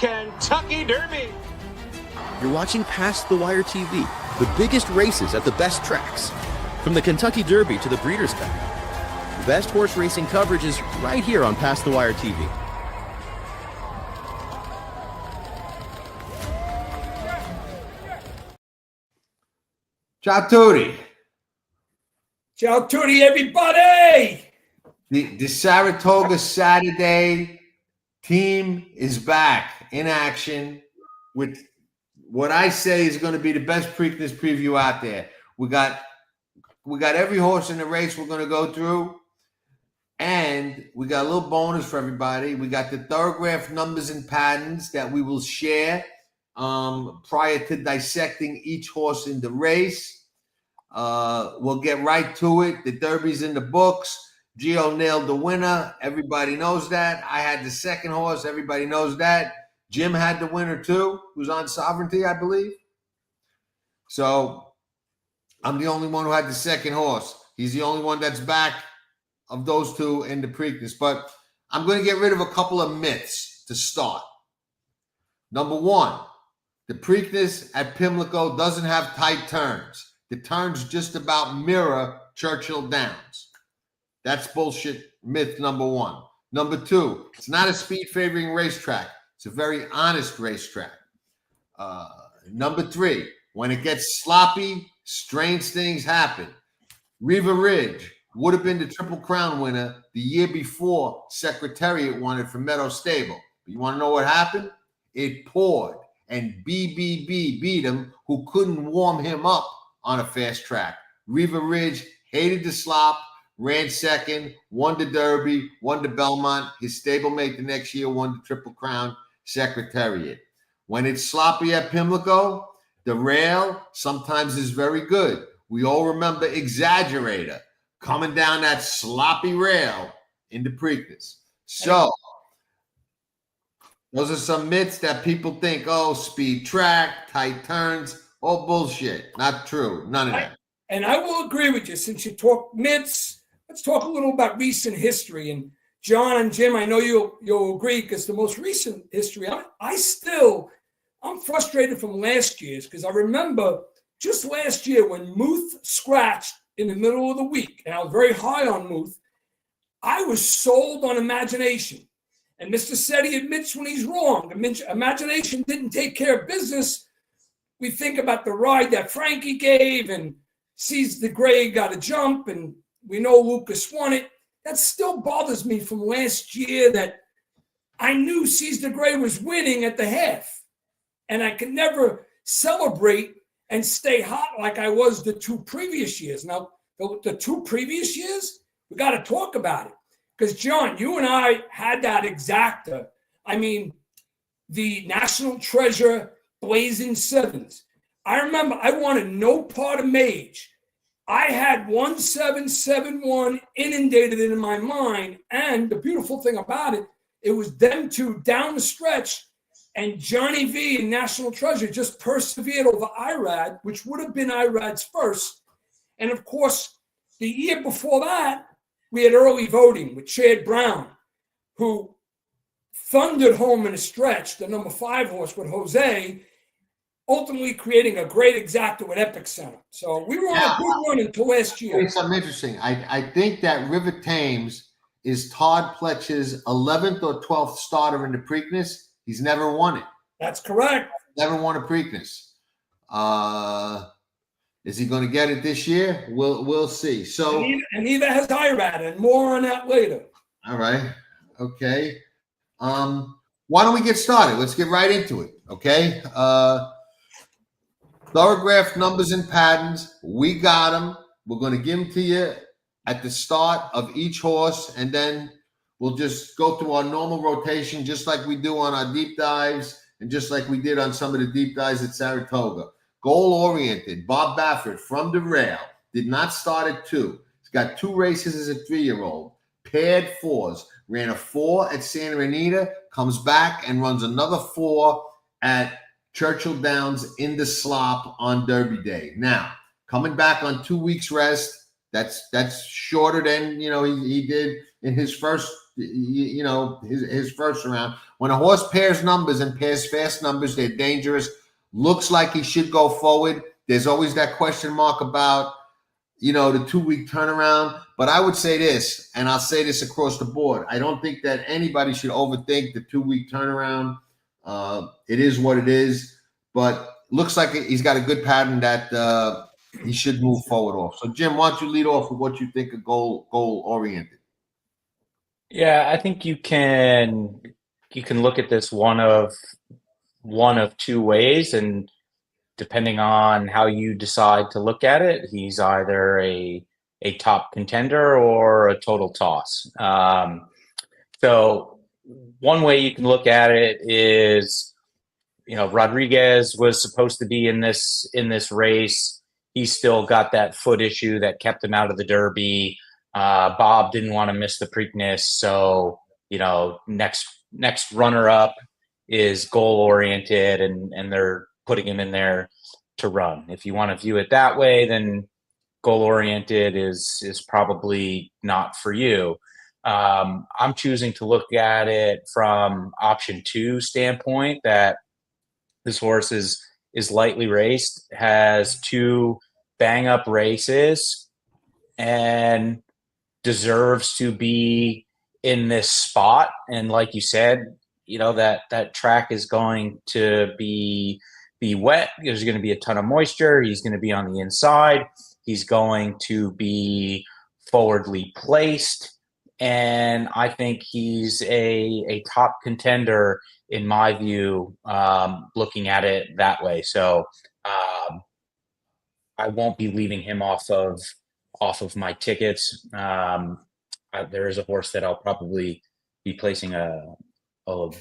Kentucky Derby. You're watching Past the Wire TV, the biggest races at the best tracks. From the Kentucky Derby to the Breeders' Cup. The best horse racing coverage is right here on Past the Wire TV. Ciao tutti. Ciao tutti, everybody. The Saratoga Saturday team is back in action with what I say is going to be the best Preakness preview out there. We got every horse in the race we're going to go through, and we got a little bonus for everybody. We got the Thorograph Numbers and Patterns that we will share prior to dissecting each horse in the race. We'll get right to it. The Derby's in the books. Geo nailed the winner. Everybody knows that. I had the second horse. Everybody knows that. Jim had the winner too, who's on Sovereignty, I believe. So I'm the only one who had the second horse. He's the only one that's back of those two in the Preakness. But I'm going to get rid of a couple of myths to start. Number one, the Preakness at Pimlico doesn't have tight turns. The turns just about mirror Churchill Downs. That's bullshit, myth number one. Number two, it's not a speed favoring racetrack. It's a very honest racetrack. Number three, when it gets sloppy, strange things happen. Riva Ridge would have been the Triple Crown winner the year before Secretariat won it from Meadow Stable. But you want to know what happened? It poured, and BBB beat him, who couldn't warm him up on a fast track. Riva Ridge hated the slop, ran second, won the Derby, won the Belmont. His stablemate the next year won the Triple Crown Secretariat. When it's sloppy at Pimlico, the rail sometimes is very good. We all remember Exaggerator coming down that sloppy rail in the Preakness. So those are some myths that people think, oh, speed track, tight turns, all bullshit. Not true. None of that. And I will agree with you. Since you talk myths, let's talk a little about recent history. And John and Jim, I know you'll agree, because the most recent history, I'm frustrated from last year's, because I remember just last year when Muth scratched in the middle of the week, and I was very high on Muth, I was sold on Imagination. And Mr. Setti admits when he's wrong. Imagination didn't take care of business. We think about the ride that Frankie gave, and Sees the Gray got a jump, and we know Lucas won it. That still bothers me from last year, that I knew Sees the Gray was winning at the half, and I could never celebrate and stay hot like I was the two previous years. Now, the two previous years, we got to talk about it, because John, you and I had that exacta. I mean, the National Treasure Blazing Sevens. I remember I wanted no part of Mage. I had 1771 inundated in my mind. And the beautiful thing about it, it was them two down the stretch, and Johnny V and National Treasure just persevered over Irad, which would have been Irad's first. And of course, the year before that, we had early voting with Chad Brown, who thundered home in a stretch, the number 5 horse with Jose, ultimately creating a great exacta with Epic Center. So we were on a good run until last year. Something interesting. I think that River Thames is Todd Pletcher's 11th or 12th starter in the Preakness. He's never won it. That's correct. Never won a Preakness. Is he going to get it this year? We'll see. So and neither has Irad, and more on that later. All right. Okay. Why don't we get started? Let's get right into it. Okay. Thorograph Numbers and Patterns. We got them. We're going to give them to you at the start of each horse, and then we'll just go through our normal rotation, just like we do on our deep dives, and just like we did on some of the deep dives at Saratoga. Goal-oriented. Bob Baffert from the rail. Did not start at 2. He's got 2 races as a 3-year-old. Paired 4s. Ran a 4 at Santa Anita. Comes back and runs another 4 at Churchill Downs in the slop on Derby Day. Now, coming back on 2 weeks rest. That's shorter than he did in his first you know, his first round. When a horse pairs numbers and pairs fast numbers, they're dangerous. Looks like he should go forward. There's always that question mark about, you know, the 2-week turnaround. But I would say this, and I'll say this across the board. I don't think that anybody should overthink the 2-week turnaround. It is what it is, but looks like he's got a good pattern that he should move forward off. So, Jim, why don't you lead off with what you think of goal oriented? Yeah, I think you can look at this one of two ways, and depending on how you decide to look at it, he's either a top contender or a total toss. So one way you can look at it is, you know, Rodriguez was supposed to be in this race. He's still got that foot issue that kept him out of the Derby. Bob didn't want to miss the Preakness, so, you know, next runner up is goal oriented, and they're putting him in there to run. If you want to view it that way, then goal oriented is probably not for you. I'm choosing to look at it from option 2 standpoint, that this horse is lightly raced, has 2 bang up races, and deserves to be in this spot. And like you said, you know, that track is going to be wet. There's going to be a ton of moisture. He's going to be on the inside. He's going to be forwardly placed. And I think he's a top contender in my view, looking at it that way. So I won't be leaving him off of my tickets. There is a horse that I'll probably be placing a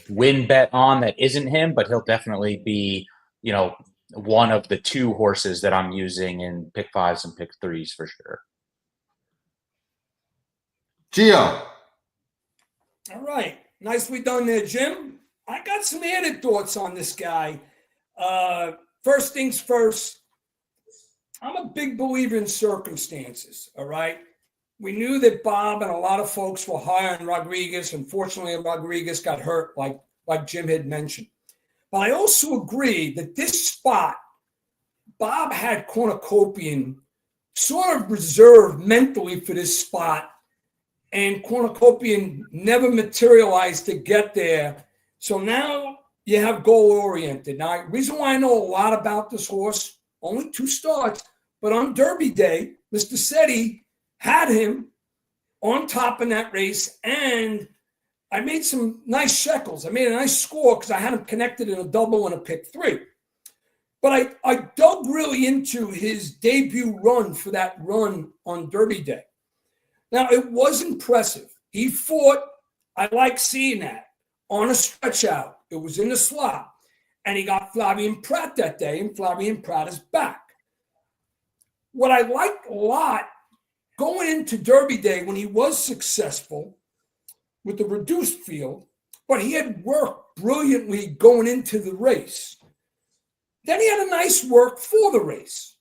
win bet on that isn't him, but he'll definitely be, you know, one of the 2 horses that I'm using in pick 5s and pick 3s for sure. Geo. All right. Nicely done there, Jim. I got some added thoughts on this guy. First things first, I'm a big believer in circumstances, all right? We knew that Bob and a lot of folks were high on Rodriguez. Unfortunately, Rodriguez got hurt, like Jim had mentioned. But I also agree that this spot, Bob had Cornucopian sort of reserved mentally for this spot, and Cornucopian never materialized to get there. So now you have goal-oriented. Now, the reason why I know a lot about this horse, only 2 starts, but on Derby Day, Mr. Setti had him on top in that race, and I made some nice shekels. I made a nice score because I had him connected in a double and a pick 3. But I dug really into his debut run for that run on Derby Day. Now, it was impressive. He fought. I like seeing that on a stretch out. It was in the slot. And he got Flavien Prat that day, and Flavien Prat is back. What I liked a lot going into Derby Day when he was successful with the reduced field, but he had worked brilliantly going into the race. Then he had a nice work for the race.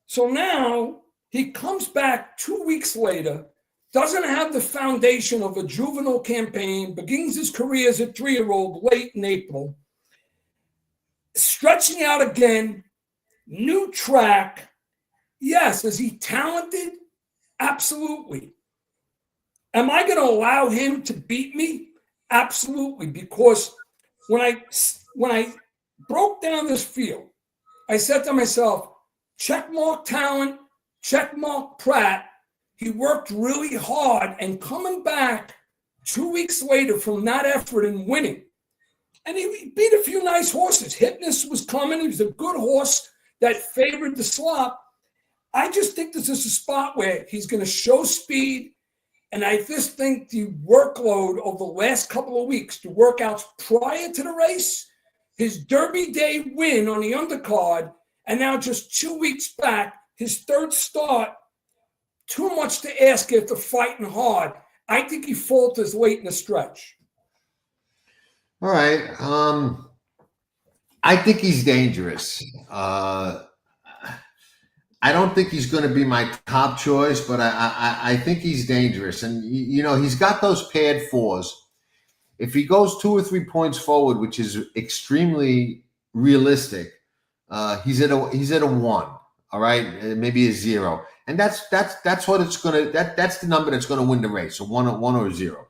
So now he comes back 2 weeks later, doesn't have the foundation of a juvenile campaign, begins his career as a 3-year-old late in April, stretching out again, new track. Yes, is he talented? Absolutely. Am I going to allow him to beat me? Absolutely, because when I broke down this field, I said to myself, check mark talent, check mark Pratt. He worked really hard, and coming back 2 weeks later from that effort and winning. And he beat a few nice horses. Hypnus was coming. He was a good horse that favored the slop. I just think this is a spot where he's going to show speed. And I just think the workload of the last couple of weeks, the workouts prior to the race, his Derby Day win on the undercard, and now just 2 weeks back, his 3rd start, too much to ask after fighting hard. I think he falters late in the stretch. All right. I think he's dangerous. I don't think he's going to be my top choice, but I think he's dangerous. And, you know, he's got those paired fours. If he goes 2 or 3 points forward, which is extremely realistic, he's at a 1, all right, maybe a 0. And that's what it's going to, that's the number that's going to win the race, a 1 or a 0.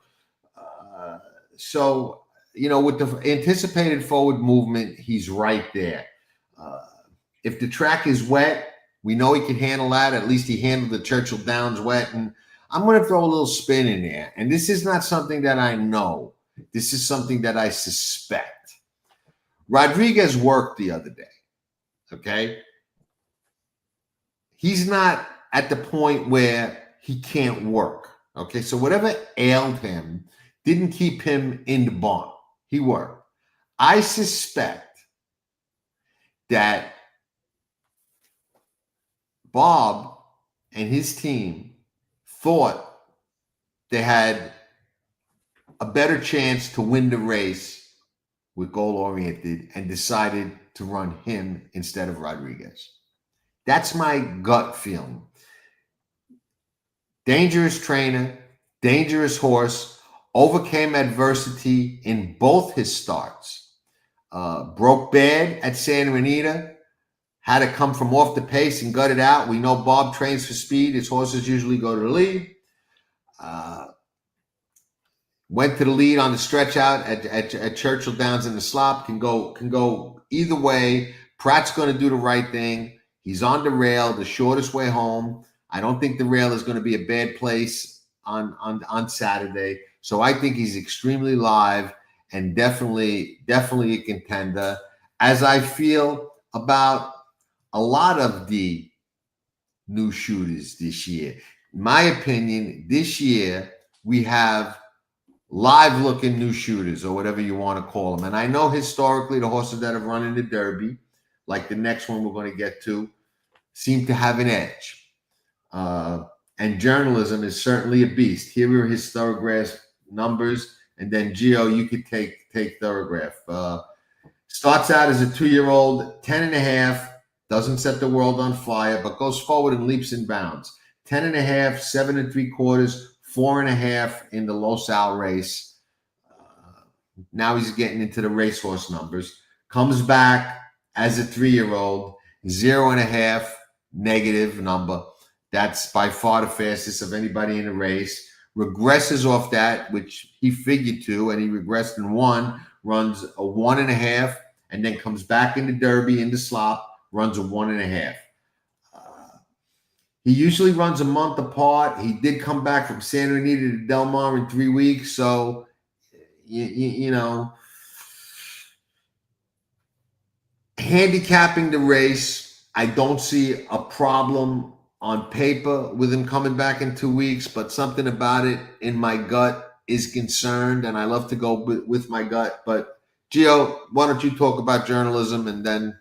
So, you know, with the anticipated forward movement, he's right there. If the track is wet, we know he can handle that. At least he handled the Churchill Downs wet. And I'm going to throw a little spin in there. And this is not something that I know. This is something that I suspect. Rodriguez worked the other day, okay? He's not at the point where he can't work, okay? So whatever ailed him didn't keep him in the barn. He worked. I suspect that Bob and his team thought they had a better chance to win the race with goal-oriented and decided to run him instead of Rodriguez. That's my gut feeling. Dangerous trainer, dangerous horse, overcame adversity in both his starts. Broke bad at Santa Anita, had to come from off the pace and gut it out. We know Bob trains for speed. His horses usually go to the lead. Went to the lead on the stretch out at Churchill Downs in the slop. Can go either way. Pratt's going to do the right thing. He's on the rail, the shortest way home. I don't think the rail is going to be a bad place on Saturday. So I think he's extremely live and definitely a contender, as I feel about a lot of the new shooters this year. In my opinion, this year we have live-looking new shooters, or whatever you want to call them. And I know historically the horses that have run in the Derby, like the next one we're going to get to, seem to have an edge. And journalism is certainly a beast. Here are his Thorograph numbers, and then Geo, you could take Thorograph. Starts out as a 2-year-old, 10.5. Doesn't set the world on fire, but goes forward and leaps and bounds. 10.5, 7 3/4, 4.5 in the Los Al race. Now he's getting into the racehorse numbers. Comes back as a 3-year-old, 0.5 negative number. That's by far the fastest of anybody in the race. Regresses off that, which he figured to, and he regressed in 1, runs a 1.5, and then comes back in the Derby in the slop, runs a 1.5. He usually runs a month apart. He did come back from Santa Anita to Del Mar in 3 weeks. So, you know, handicapping the race, I don't see a problem on paper with him coming back in 2 weeks, but something about it in my gut is concerned, and I love to go with my gut. But, Gio, why don't you talk about journalism, and then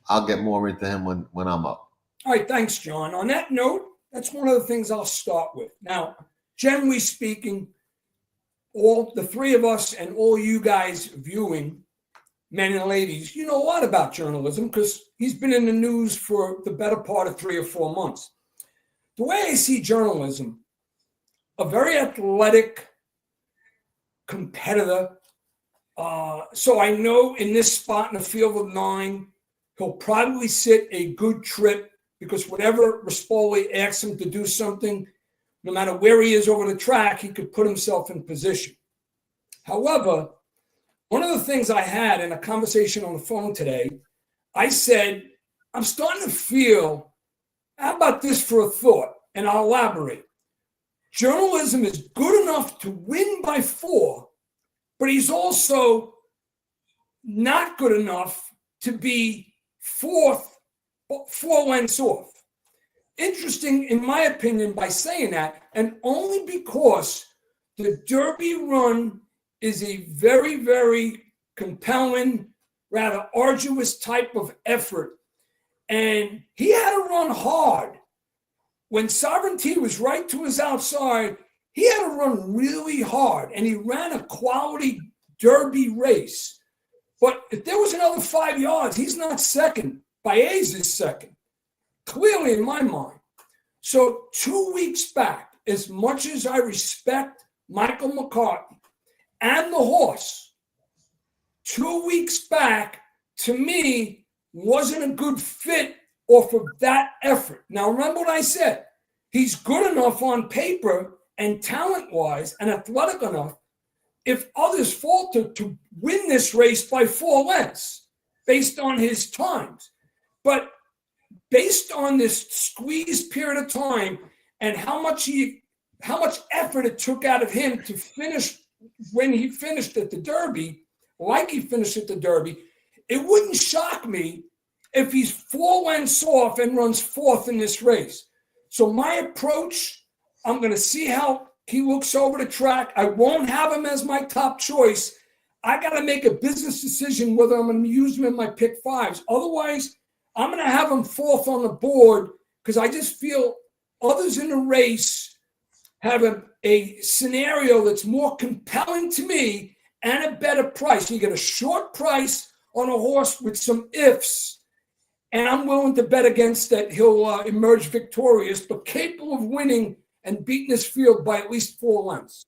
I'll get more into him when I'm up. All right, thanks, John. On that note, that's one of the things I'll start with. Now, generally speaking, all the three of us and all you guys viewing, men and ladies, you know a lot about journalism because he's been in the news for the better part of 3 or 4 months. The way I see journalism, a very athletic competitor. So I know in this spot in the field of 9, he'll probably sit a good trip because whenever Rispoli asks him to do something, no matter where he is over the track, he could put himself in position. However, one of the things I had in a conversation on the phone today, I said, I'm starting to feel, how about this for a thought? And I'll elaborate. Journalism is good enough to win by 4, but he's also not good enough to be 4 lengths off. Interesting, in my opinion, by saying that, and only because the Derby run is a very, very compelling, rather arduous type of effort. And he had to run hard. When Sovereignty was right to his outside, he had to run really hard, and he ran a quality Derby race. But if there was another 5 yards, he's not second. Baez is second. clearly in my mind. So 2 weeks back, as much as I respect Michael McCarthy and the horse, 2 weeks back, to me, wasn't a good fit off of that effort. Now, remember what I said. He's good enough on paper and talent-wise and athletic enough if others falter to win this race by 4 lengths based on his times. But based on this squeezed period of time and how much effort it took out of him to finish when he finished at the Derby, like he finished at the Derby, it wouldn't shock me if he's 4 lengths off and runs 4th in this race. So my approach, I'm going to see how he looks over the track. I won't have him as my top choice. I got to make a business decision whether I'm going to use him in my pick 5s. Otherwise, I'm going to have him 4th on the board because I just feel others in the race have a scenario that's more compelling to me and a better price. You get a short price on a horse with some ifs, and I'm willing to bet against that he'll emerge victorious, but capable of winning and beating this field by at least 4 lengths.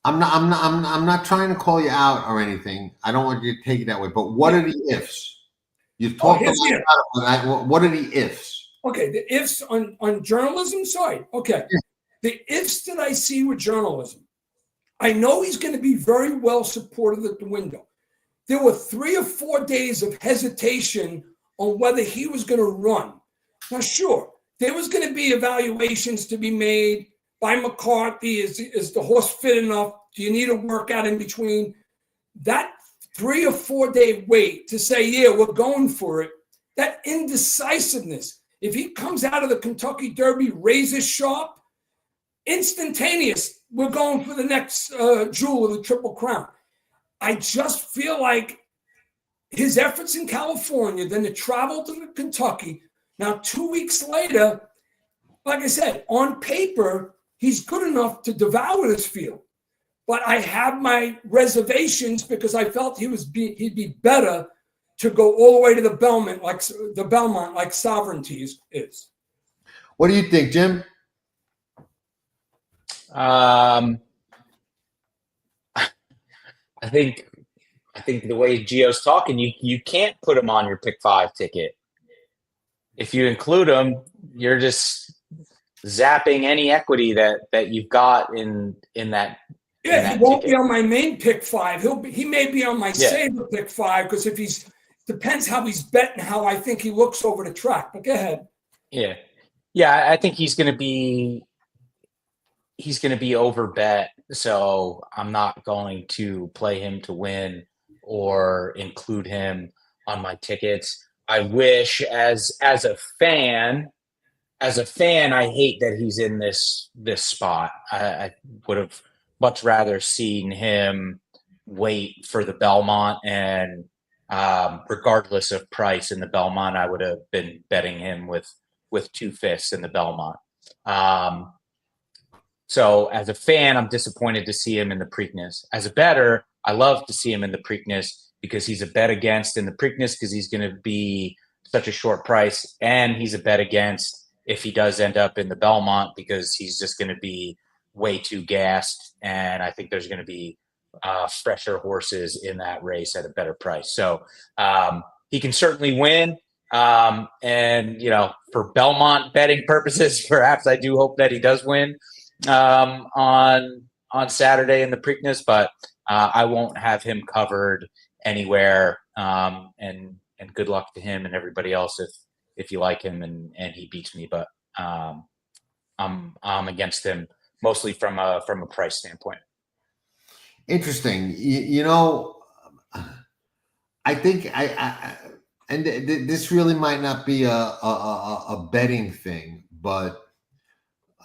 I'm not trying to call you out or anything. I don't want you to take it that way. But what are the ifs? You've talked about it. What are the ifs? Okay, the ifs on journalism side. Okay, yeah. The ifs that I see with journalism. I know he's going to be very well supported at the window. There were 3 or 4 days of hesitation on whether he was going to run. Now, sure, there was going to be evaluations to be made by McCarthy. Is the horse fit enough? Do you need a workout in between? That 3 or 4 day wait to say, yeah, we're going for it, that indecisiveness. If he comes out of the Kentucky Derby razor sharp, instantaneous, we're going for the next jewel of the Triple Crown. I just feel like his efforts in California, then to travel to Kentucky. Now, 2 weeks later, like I said, on paper, he's good enough to devour this field. But I have my reservations because I felt he'd be better to go all the way to the Belmont, like Sovereignty is. What do you think, Jim? I think the way Geo's talking, you can't put him on your pick 5 ticket. If you include him, you're just zapping any equity that you've got in that. Yeah, he won't be on my main pick 5. He may be on my saver pick 5 because if depends how he's betting, how I think he looks over the track. But go ahead. Yeah. I think he's going to be over bet. So I'm not going to play him to win or include him on my tickets. I wish as a fan, I hate that he's in this spot. I would have much rather seen him wait for the Belmont, and regardless of price in the Belmont, I would have been betting him with 2 fists in the Belmont. So as a fan, I'm disappointed to see him in the Preakness. As a bettor, I love to see him in the Preakness because he's a bet against in the Preakness because he's going to be such a short price, and he's a bet against if he does end up in the Belmont because he's just going to be way too gassed, and I think there's going to be fresher horses in that race at a better price. So he can certainly win. And, for Belmont betting purposes, perhaps I do hope that he does win on Saturday in the Preakness, but I won't have him covered anywhere. And good luck to him and everybody else if you like him and he beats me. But I'm against him mostly from a price standpoint. Interesting. I think and this really might not be a betting thing, but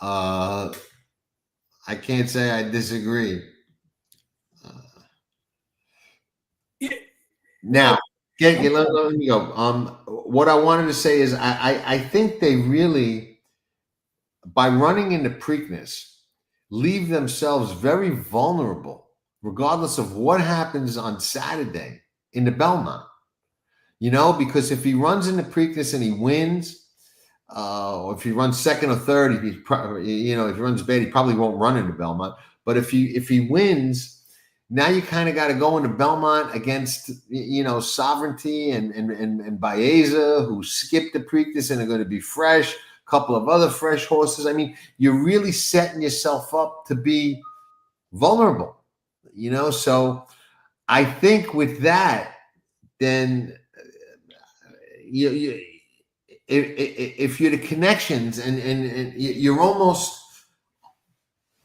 I can't say I disagree. Now, let me go. What I wanted to say is I think they really, by running into Preakness, leave themselves very vulnerable, regardless of what happens on Saturday in the Belmont. Because if he runs into Preakness and he wins, if he runs second or third, if he runs bad, he probably won't run into Belmont. But if he wins, now you kind of got to go into Belmont against Sovereignty and Baeza, who skipped the Preakness and are going to be fresh. A couple of other fresh horses. I mean, you're really setting yourself up to be vulnerable. So I think with that, then if you're the connections and you're almost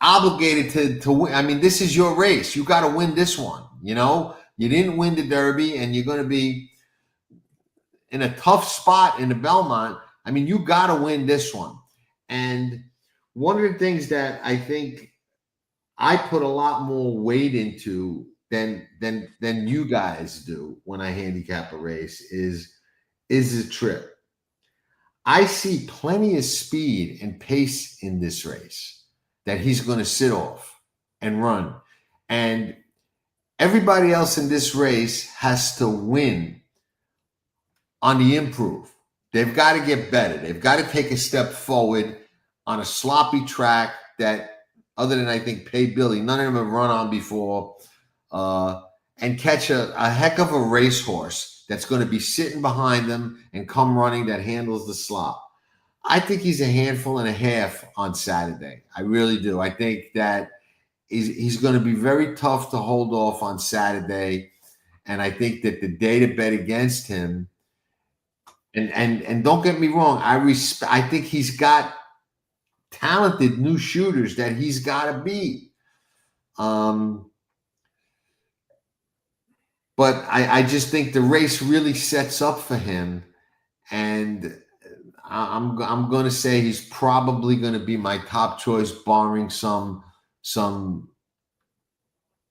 obligated to win. I mean, this is your race. You got to win this one. You didn't win the Derby, and you're going to be in a tough spot in the Belmont. I mean, you got to win this one. And one of the things that I think I put a lot more weight into than you guys do when I handicap a race is the trip. I see plenty of speed and pace in this race that he's going to sit off and run. And everybody else in this race has to win on the improve. They've got to get better. They've got to take a step forward on a sloppy track that, other than I think Pay Billy, none of them have run on before, and catch a heck of a racehorse that's going to be sitting behind them and come running that handles the slop. I think he's a handful and a half on Saturday. I really do. I think that he's going to be very tough to hold off on Saturday. And I think that the data bet against him, and don't get me wrong, I think he's got talented new shooters that he's got to beat. But I just think the race really sets up for him, and I'm going to say he's probably going to be my top choice, barring some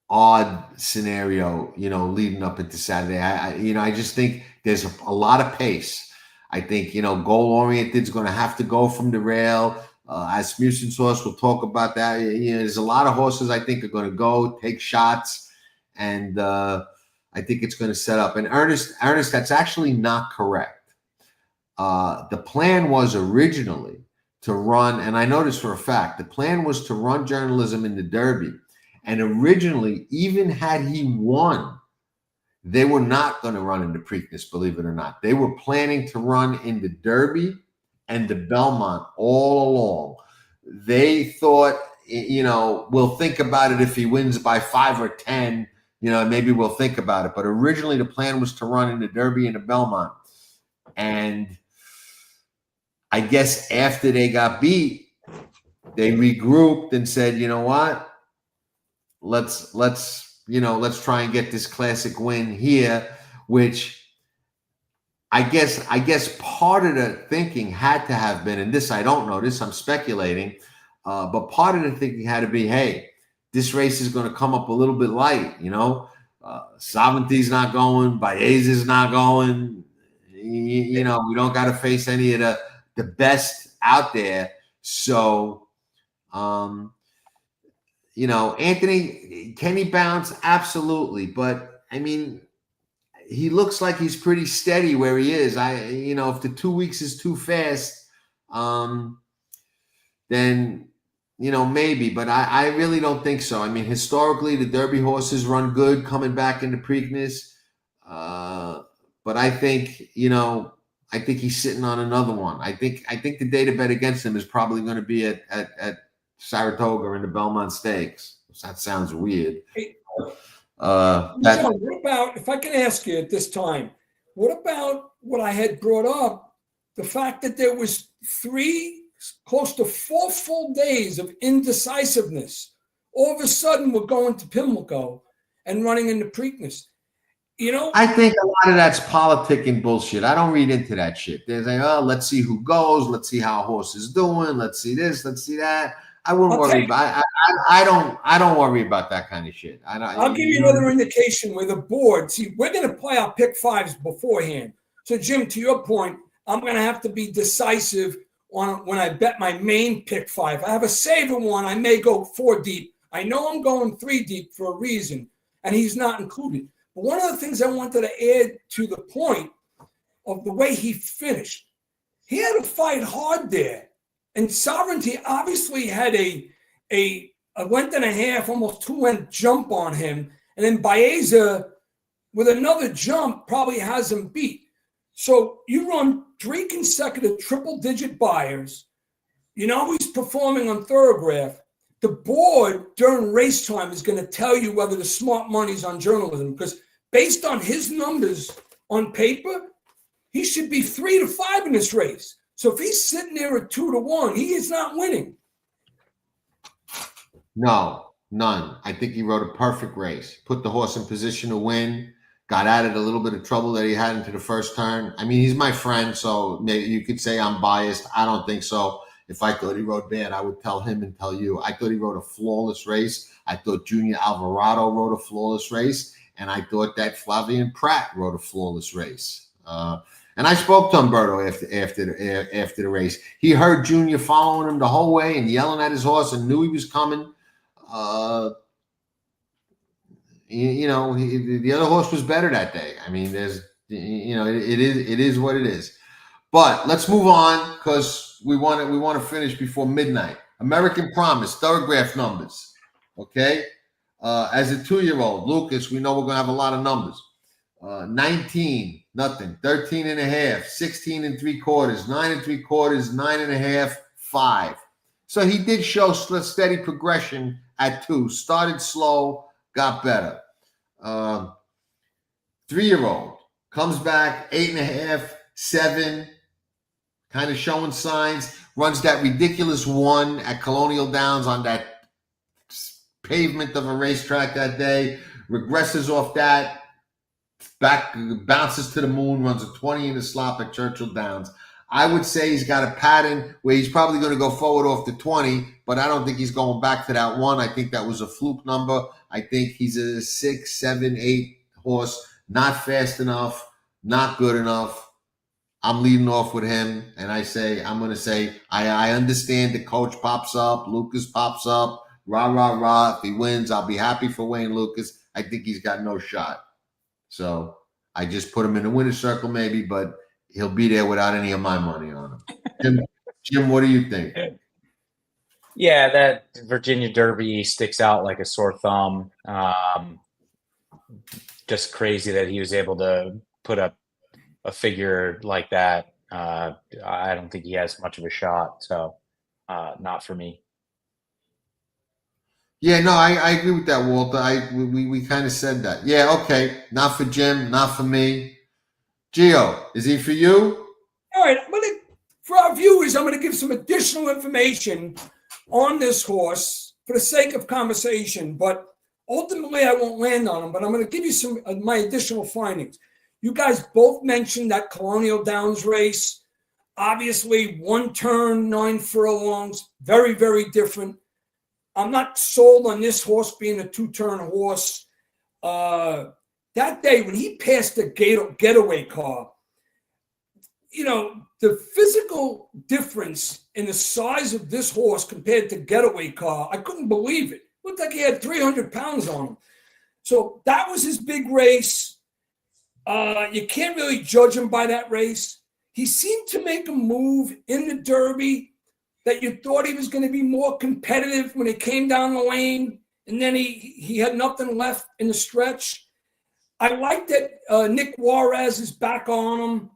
odd scenario, leading up into Saturday. I just think there's a lot of pace. I think, goal oriented is going to have to go from the rail. Asmussen's horse, we'll talk about that. There's a lot of horses I think are going to go take shots, and I think it's going to set up. And Ernest, that's actually not correct. The plan was originally to run, and I know this for a fact, the plan was to run journalism in the Derby. And originally, even had he won, they were not going to run in the Preakness, believe it or not. They were planning to run in the Derby and the Belmont all along. They thought, we'll think about it if he wins by 5 or 10, maybe we'll think about it. But originally the plan was to run in the Derby and the Belmont. And I guess after they got beat, they regrouped and said, you know what? Let's try and get this classic win here, which I guess part of the thinking had to have been, and this I don't know, this I'm speculating, but part of the thinking had to be, hey, this race is going to come up a little bit light, Sovereignty's not going, Baeza's not going, we don't got to face any of the best out there. So, Anthony, can he bounce? Absolutely. But I mean, he looks like he's pretty steady where he is. If the 2 weeks is too fast, then, maybe, but I really don't think so. I mean, historically, the Derby horses run good coming back into Preakness. But I think he's sitting on another one. I think the data bet against him is probably going to be at Saratoga in the Belmont Stakes. That sounds weird. John, what about, if I can ask you at this time, what about what I had brought up, the fact that there was 3, close to 4 full days of indecisiveness? All of a sudden, we're going to Pimlico and running into Preakness. I think a lot of that's politicking bullshit. I don't read into that shit. They're like, oh, let's see who goes. Let's see how a horse is doing. Let's see this. Let's see that. I wouldn't worry about. I don't worry about that kind of shit. I'll give you another indication with a board. See, we're going to play our pick 5s beforehand. So, Jim, to your point, I'm going to have to be decisive on when I bet my main pick 5. I have a saver one. I may go 4 deep. I know I'm going 3 deep for a reason, and he's not included. But one of the things I wanted to add to the point of the way he finished, he had to fight hard there. And Sovereignty obviously had a length and a half, almost 2-length jump on him. And then Baeza, with another jump, probably has him beat. So you run 3 consecutive triple-digit buyers. You know he's performing on Thorograph. The board during race time is going to tell you whether the smart money's on journalism, because based on his numbers on paper, he should be 3 to 5 in this race. So if he's sitting there at 2 to 1, he is not winning. No, none. I think he rode a perfect race. Put the horse in position to win. Got out of the little bit of trouble that he had into the first turn. I mean, he's my friend, so maybe you could say I'm biased. I don't think so. If I thought he rode bad, I would tell him and tell you. I thought he rode a flawless race. I thought Junior Alvarado rode a flawless race. And I thought that Flavien Prat rode a flawless race. And I spoke to Humberto after the race. He heard Junior following him the whole way and yelling at his horse and knew he was coming. The other horse was better that day. I mean, it is what it is. But let's move on because we want to finish before midnight. American Promise, Thorograph Numbers. Okay. As a 2-year-old, Lucas, we know we're going to have a lot of numbers. 19, nothing. 13 and a half, 16 and 3/4, 9 and 3/4, 9 and a half, 5. So he did show steady progression at 2. Started slow, got better. 3-year-old comes back 8 and a half, 7, kind of showing signs. Runs that ridiculous 1 at Colonial Downs on that pavement of a racetrack that day. Regresses off that. Back bounces to the moon. Runs a 20 in the slop at Churchill Downs. I would say he's got a pattern where he's probably going to go forward off the 20, but I don't think he's going back to that 1. I think that was a fluke number. I think he's a 6, 7, 8 horse. Not fast enough. Not good enough. I'm leading off with him, and I'm going to say I understand the coach pops up, Lucas pops up, rah, rah, rah. If he wins, I'll be happy for Wayne Lucas. I think he's got no shot. So I just put him in the winner's circle maybe, but he'll be there without any of my money on him. Jim, what do you think? Yeah, that Virginia Derby sticks out like a sore thumb. Just crazy that he was able to put up a figure like that. I don't think he has much of a shot, so not for me. Yeah, no, I agree with that, Walter. We kind of said that. Yeah, okay. Not for Jim, not for me. Geo, is he for you? All right. For our viewers, I'm going to give some additional information on this horse for the sake of conversation, but ultimately I won't land on him, but I'm going to give you some of my additional findings. You guys both mentioned that Colonial Downs race. Obviously, 1 turn, 9 furlongs, very, very different. I'm not sold on this horse being a 2-turn horse. That day when he passed the getaway car, the physical difference in the size of this horse compared to getaway car, I couldn't believe it. Looked like he had 300 pounds on him. So that was his big race. You can't really judge him by that race. He seemed to make a move in the Derby that you thought he was going to be more competitive when he came down the lane, and then he had nothing left in the stretch. I like that Nick Juarez is back on him.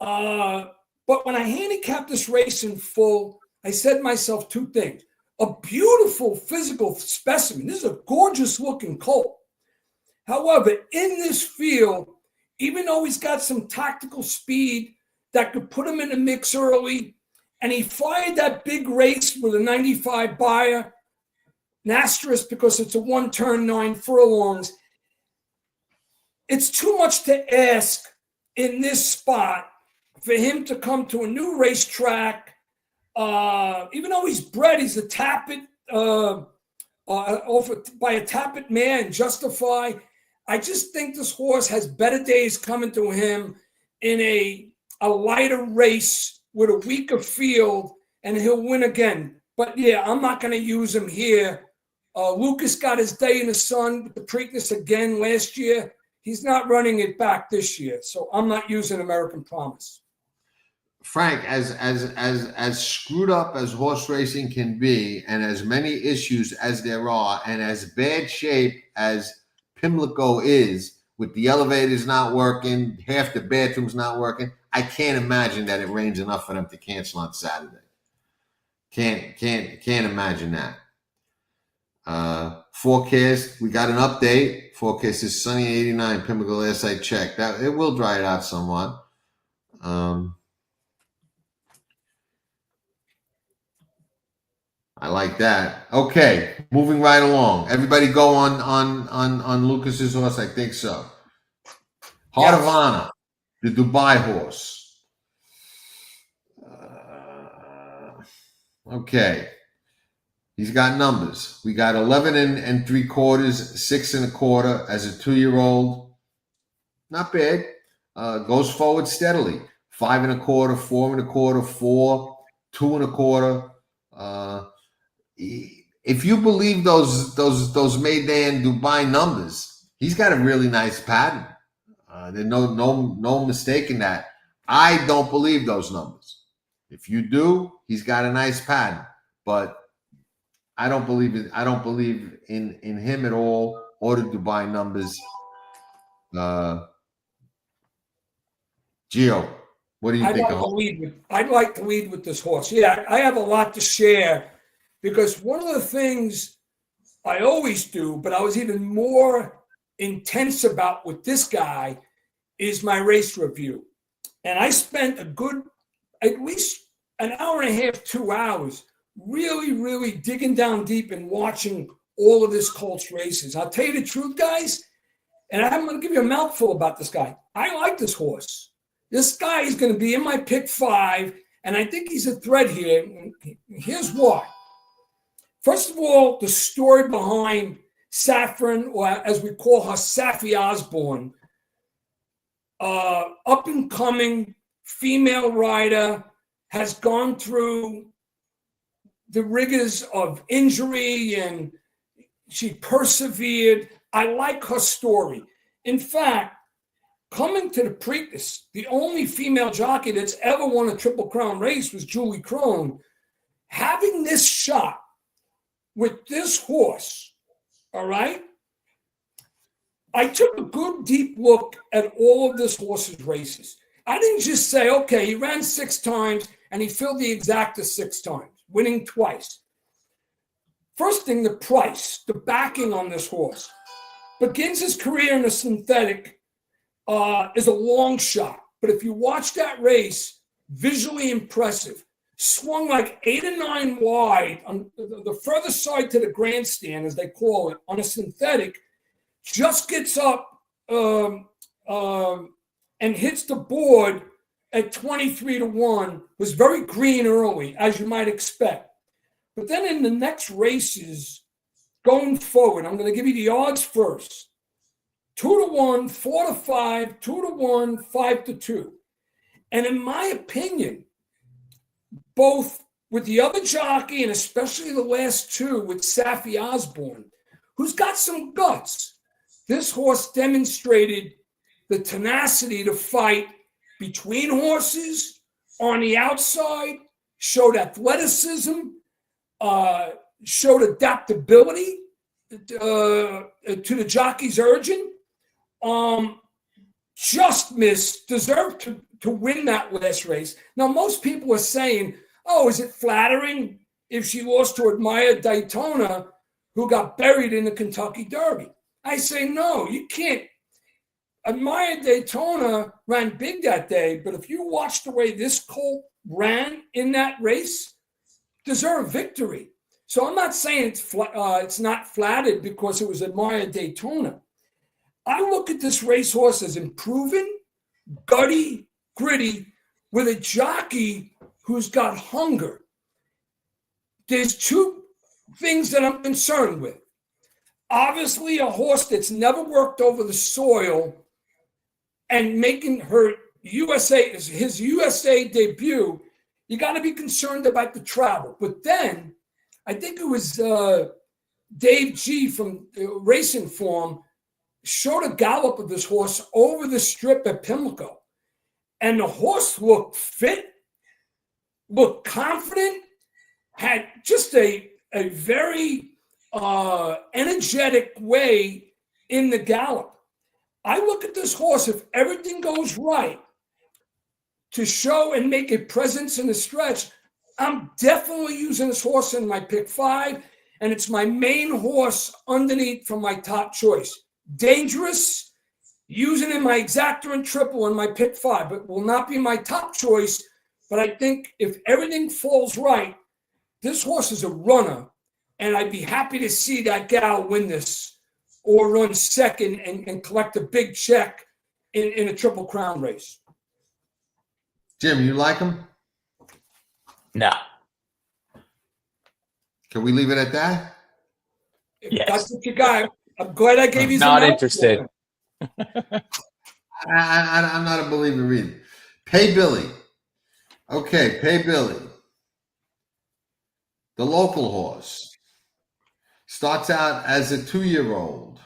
But when I handicapped this race in full, I said to myself 2 things. A beautiful physical specimen. This is a gorgeous looking colt. However, in this field, even though he's got some tactical speed that could put him in the mix early, and he fired that big race with a 95 buyer, an asterisk because it's a 1-turn, 9 furlongs. It's too much to ask in this spot for him to come to a new racetrack. Even though he's bred, he's a Tappet, offered by a Tappet man, Justify. I just think this horse has better days coming to him in a lighter race with a weaker field, and he'll win again. But yeah, I'm not going to use him here. Lucas got his day in the sun with the Preakness again last year. He's not running it back this year, so I'm not using American Promise. Frank, as screwed up as horse racing can be, and as many issues as there are, and as bad shape as Pimlico is, with the elevators not working, half the bathrooms not working, I can't imagine that it rains enough for them to cancel on Saturday. Can't imagine that. Forecast, we got an update. Forecast is sunny 89. Pimlico last I checked. That it will dry it out somewhat. I like that. Okay, moving right along. Everybody go on Lucas's horse. I think so. Heart of Honor, the Dubai horse. Okay, he's got numbers. We got 11 and 3/4, 6 1/4 as a 2-year-old. Not bad. Goes forward steadily. 5 1/4, 4 1/4, 4, 2 1/4. If you believe those Meydan Dubai numbers, he's got a really nice pattern. There's no mistaking that. I don't believe those numbers. If you do, he's got a nice pattern, but I don't believe it. I don't believe in him at all or the Dubai numbers. Geo, what do you think? I'd like to lead with this horse. Yeah, I have a lot to share. Because one of the things I always do, but I was even more intense about with this guy, is my race review. And I spent at least an hour and a half, 2 hours, really, really digging down deep and watching all of this Colts races. I'll tell you the truth, guys, and I'm going to give you a mouthful about this guy. I like this horse. This guy is going to be in my pick 5, and I think he's a threat here. Here's why. First of all, the story behind Saffron, or as we call her, Saffy Osborne, up and coming female rider, has gone through the rigors of injury and she persevered. I like her story. In fact, coming to the Preakness, the only female jockey that's ever won a Triple Crown race was Julie Crone. Having this shot with this horse, all right, I took a good deep look at all of this horse's races. I didn't just say, okay, he ran 6 times and he filled the exacta 6 times, winning twice. First thing, the price, the backing on this horse. Begins his career in a synthetic, is a long shot. But if you watch that race, visually impressive. Swung like 8 or 9 wide on the further side to the grandstand, as they call it, on a synthetic, just gets up and hits the board at 23-1, was very green early, as you might expect. But then in the next races, going forward, I'm going to give you the odds first. 2-1, 4-5, 2-1, 5-2. And in my opinion, both with the other jockey and especially the last 2 with Saffy Osborne, who's got some guts, this horse demonstrated the tenacity to fight between horses on the outside, showed athleticism, showed adaptability to the jockey's urging. Just missed, deserved to win that last race. Now, most people are saying, oh, is it flattering if she lost to Admire Daytona, who got buried in the Kentucky Derby? I say, no, you can't. Admire Daytona ran big that day, but if you watch the way this colt ran in that race, deserved victory. So I'm not saying it's not flattered because it was Admire Daytona. I look at this racehorse as improving, gutty, gritty, with a jockey who's got hunger. There's 2 things that I'm concerned with. Obviously, a horse that's never worked over the soil and making his USA debut, you got to be concerned about the travel. But then, I think it was Dave G from Racing Form showed a gallop of this horse over the strip at Pimlico. And the horse looked fit. looked confident, had just a very energetic way in the gallop. I look at this horse, if everything goes right, to show and make a presence in the stretch, I'm definitely using this horse in my pick 5, and it's my main horse underneath from my top choice. Dangerous, using in my exactor and triple in my pick 5, but will not be my top choice. But I think if everything falls right, this horse is a runner, and I'd be happy to see that gal win this or run second and collect a big check in a Triple Crown race. Jim, you like him? No. Can we leave it at that? If Yes. that's what you got, I'm glad I gave you some Not help. interested. I'm not a believer either. Pay Billy. Okay, Pay Billy. The local horse. Starts out as a 2-year-old.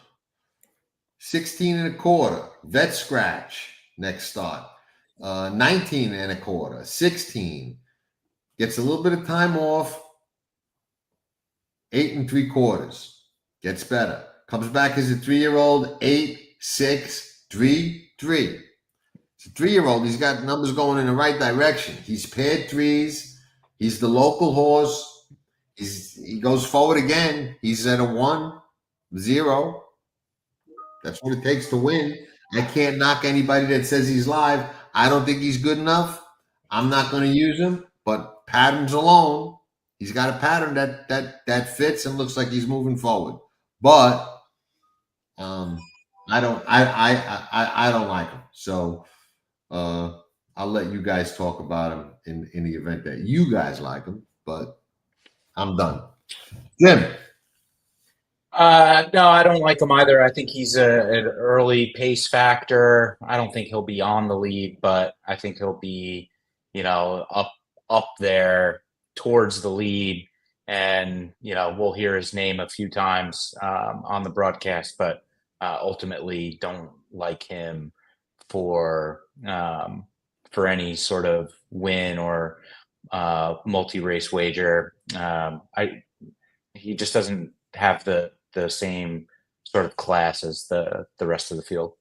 16 and a quarter. Vet scratch next start. 19 and a quarter. 16. Gets a little bit of time off. 8 3/4. Gets better. Comes back as a 3-year-old. 8, 6, 3, 3. It's a 3-year-old. He's got numbers going in the right direction. He's paired threes. He's the local horse. He goes forward again. He's at a 1-0. That's what it takes to win. I can't knock anybody that says he's live. I don't think he's good enough. I'm not going to use him. But patterns alone, he's got a pattern that fits and looks like he's moving forward. But I don't like him. So I'll let you guys talk about him in the event that you guys like him. But I'm done. Jim. No, I don't like him either. I think he's an early pace factor. I don't think he'll be on the lead, but I think he'll be, up there towards the lead. And, we'll hear his name a few times on the broadcast, but ultimately don't like him for any sort of win or multi-race wager. He just doesn't have the same sort of class as the rest of the field.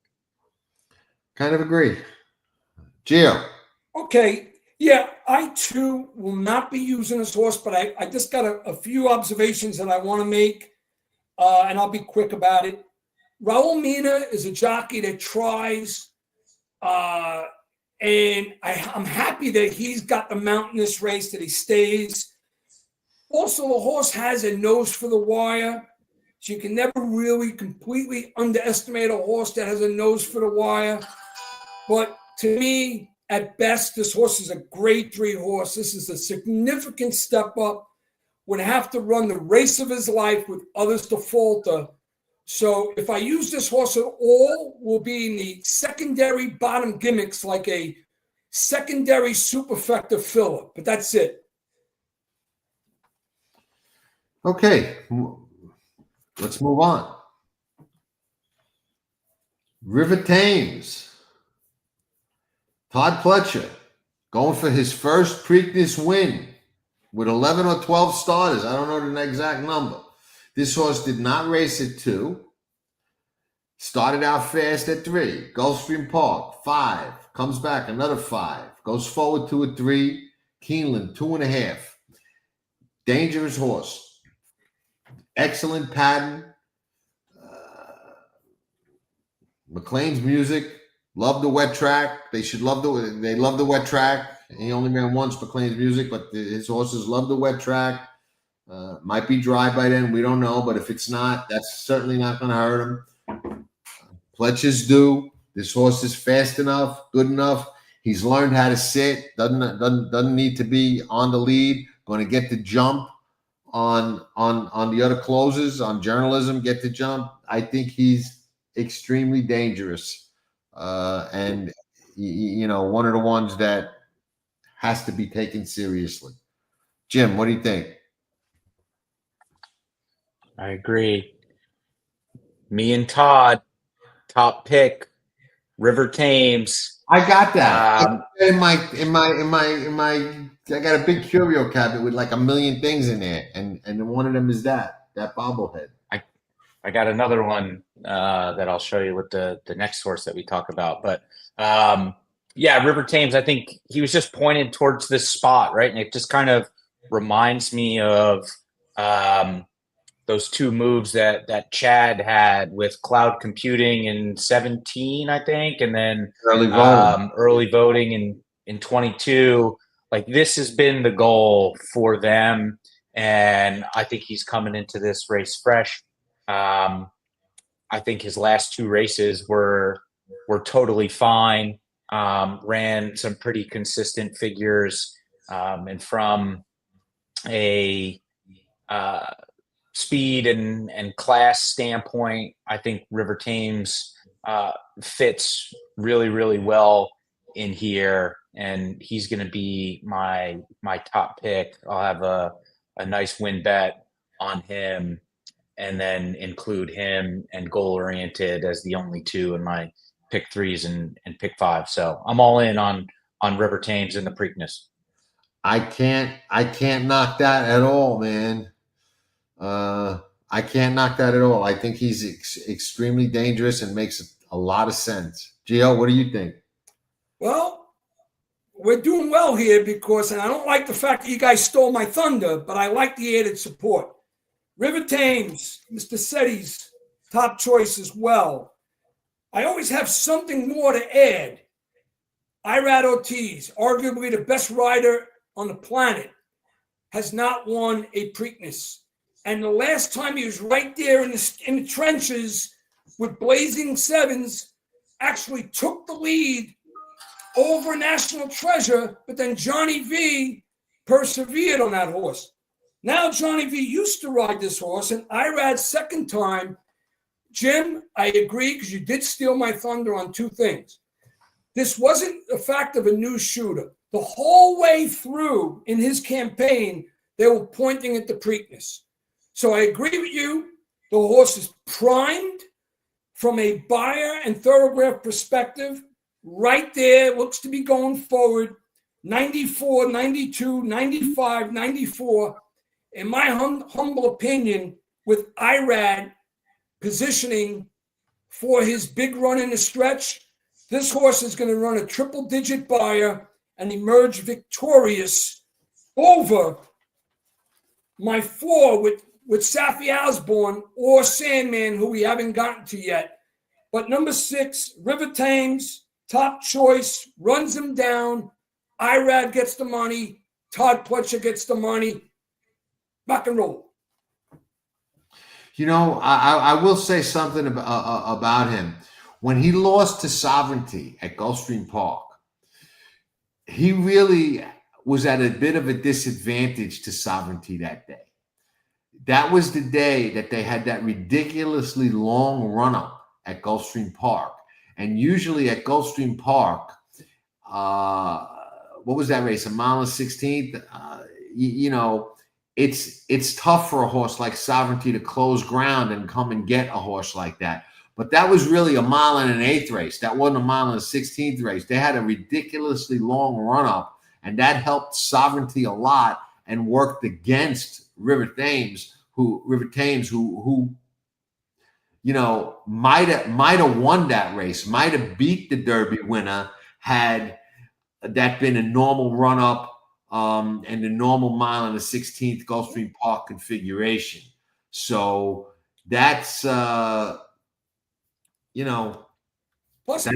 Kind of agree. Geo. Okay. Yeah, I too will not be using this horse, but I just got a few observations that I want to make, and I'll be quick about it. Raul Mina is a jockey that tries, and I'm happy that he's got the mount in this race, that he stays. Also, the horse has a nose for the wire, so you can never really completely underestimate a horse that has a nose for the wire. But to me, at best, this horse is a grade 3 horse. This is a significant step up. Would have to run the race of his life with others to falter. So if I use this horse at all, will be in the secondary bottom gimmicks, like a secondary superfecta filler. But that's it. Okay, let's move on. River Thames. Todd Pletcher going for his first Preakness win with 11 or 12 starters. I don't know the exact number. This horse did not race at 2. Started out fast at 3. Gulfstream Park, 5. Comes back, another 5. Goes forward to a 3. Keeneland, 2.5. Dangerous horse. Excellent pattern. McLean's music. Love the wet track. They love the wet track. He only ran once, McLean's music, but his horses love the wet track. Might be dry by then. We don't know, but if it's not, that's certainly not going to hurt him. Pletchers do. This horse is fast enough, good enough. He's learned how to sit. Doesn't need to be on the lead. Going to get the jump on the other closers, on journalism. Get the jump. I think he's extremely dangerous. And one of the ones that has to be taken seriously. Jim, what do you think? I agree. Me and Todd, top pick, River Thames. I got that. Um, in my, I got a big curio cabinet with like a million things in there, and one of them is that bobblehead. I got another one that I'll show you with the next horse that we talk about. But yeah, River Thames, I think he was just pointed towards this spot, right? And it just kind of reminds me of those two moves that Chad had with cloud computing in 17, I think, and then early voting in 22. Like, this has been the goal for them, and I think he's coming into this race fresh. I think his last two races were totally fine. Ran some pretty consistent figures, and from a speed and class standpoint, I think River Thames fits really, really well in here, and he's going to be my top pick. I'll have a nice win bet on him, and then include him and Goal Oriented as the only two in my pick 3s and pick 5. So I'm all in on River Thames and the Preakness. I can't knock that at all, man. I can't knock that at all. I think he's extremely dangerous and makes a lot of sense. Gio, what do you think? Well, we're doing well here because, and I don't like the fact that you guys stole my thunder, but I like the added support. River Thames, Mr. Setti's top choice as well. I always have something more to add. Irad Ortiz, arguably the best rider on the planet, has not won a Preakness. And the last time he was right there in the trenches with blazing sevens, actually took the lead over National Treasure, but then Johnny V persevered on that horse. Now Johnny V used to ride this horse, and Irad's second time. Jim, I agree, because you did steal my thunder on two things. This wasn't a fact of a new shooter. The whole way through in his campaign, they were pointing at the Preakness. So I agree with you. The horse is primed from a buyer and Thorograph perspective. Right there, looks to be going forward. 94, 92, 95, 94. In my humble opinion, with Irad positioning for his big run in the stretch, this horse is going to run a triple-digit buyer and emerge victorious over my 4 with Safi Osborne or Sandman, who we haven't gotten to yet. But number 6, River Thames, top choice, runs him down. Irad gets the money. Todd Pletcher gets the money. Rock and roll. You know, I will say something about him. When he lost to Sovereignty at Gulfstream Park, he really was at a bit of a disadvantage to Sovereignty that day. That was the day that they had that ridiculously long run-up at Gulfstream Park. And usually at Gulfstream Park, what was that race? A mile and 16th? You know, it's tough for a horse like Sovereignty to close ground and come and get a horse like that. But that was really a mile and an 1/8 race. That wasn't a mile and a 16th race. They had a ridiculously long run-up, and that helped Sovereignty a lot and worked against River Thames, who you know, might have won that race, might have beat the Derby winner had that been a normal run-up and the normal mile and the 16th Gulfstream Park configuration. So that's you know, Plus,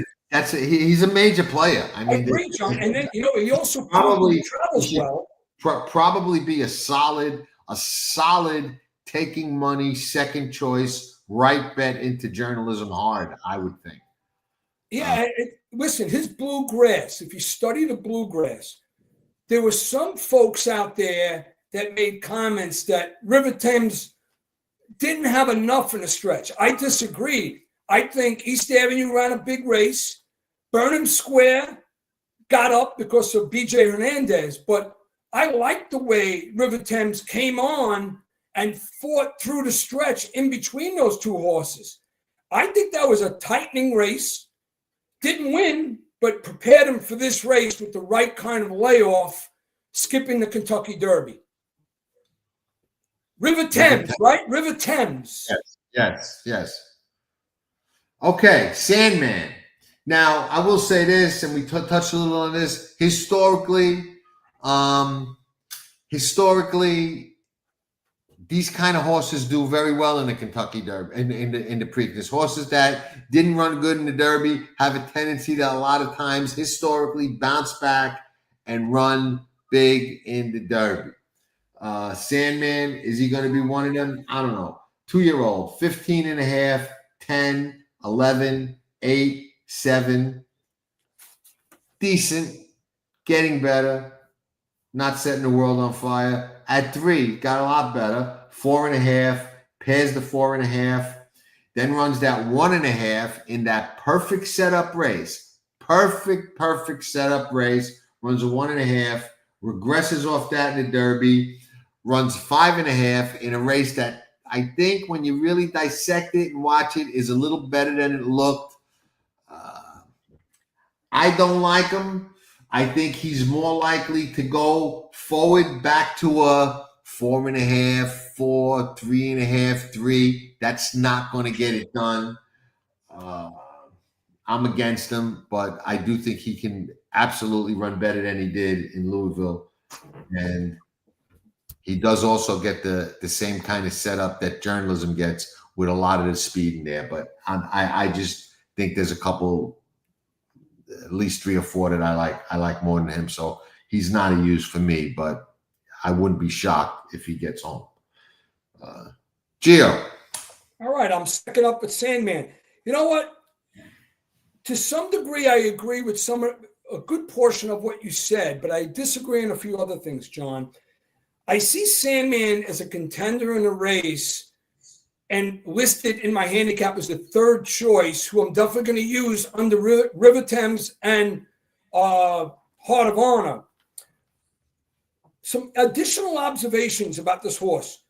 he's a major player. I mean, agree, John. And then, you know, he also probably travels well. Probably be a solid taking money second choice right bet into journalism hard, I would think. Yeah, listen, his bluegrass, if you study the bluegrass, there were some folks out there that made comments that River Thames didn't have enough in the stretch. I disagreed. I think East Avenue ran a big race. Burnham Square got up because of B.J. Hernandez. But I like the way River Thames came on and fought through the stretch in between those two horses. I think that was a tightening race. Didn't win, but prepared him for this race with the right kind of layoff, skipping the Kentucky Derby. River Thames, right? River Thames. Yes. Okay, Sandman. Now, I will say this, and we touched a little on this. Historically, these kind of horses do very well in the Kentucky Derby, in the Preakness. Horses that didn't run good in the Derby have a tendency to a lot of times historically bounce back and run big in the Derby. Sandman, is he going to be one of them? I don't know. 2-year-old, 15 and a half, 10, 11, 8, 7. Decent, getting better, not setting the world on fire. At 3, got a lot better. 4.5, pairs the 4.5, then runs that 1.5 in that perfect setup race. Perfect setup race. Runs a 1.5, regresses off that in the Derby, runs 5.5 in a race that I think when you really dissect it and watch it is a little better than it looked. I don't like him. I think he's more likely to go forward back to a 4.5, 4, 3.5, 3. That's not going to get it done. I'm against him, but I do think he can absolutely run better than he did in Louisville. And he does also get the same kind of setup that journalism gets with a lot of the speed in there. But I just think there's a couple, at least 3 or 4 that I like more than him. So he's not a use for me, but I wouldn't be shocked if he gets home. Geo. All right, I'm sticking up with Sandman. You know what? To some degree, I agree with a good portion of what you said, but I disagree on a few other things, John. I see Sandman as a contender in a race and listed in my handicap as the 3rd choice, who I'm definitely going to use under River Thames and Heart of Honor. Some additional observations about this horse.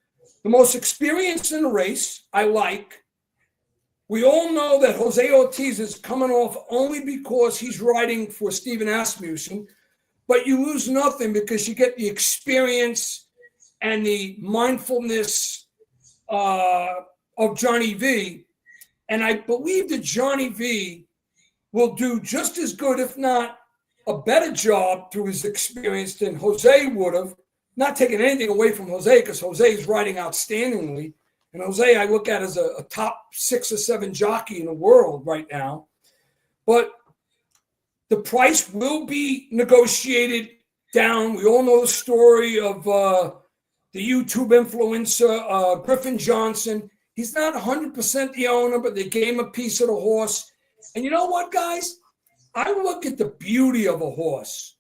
The most experienced in the race, I like. We all know that Jose Ortiz is coming off only because he's riding for Stephen Asmussen, but you lose nothing because you get the experience and the mindfulness of Johnny V. And I believe that Johnny V will do just as good, if not a better job through his experience than Jose would have. Not taking anything away from Jose, because Jose is riding outstandingly. And Jose, I look at as a top 6 or 7 jockey in the world right now. But the price will be negotiated down. We all know the story of the YouTube influencer, Griffin Johnson. He's not 100% the owner, but they gave him a piece of the horse. And you know what, guys? I look at the beauty of a horse.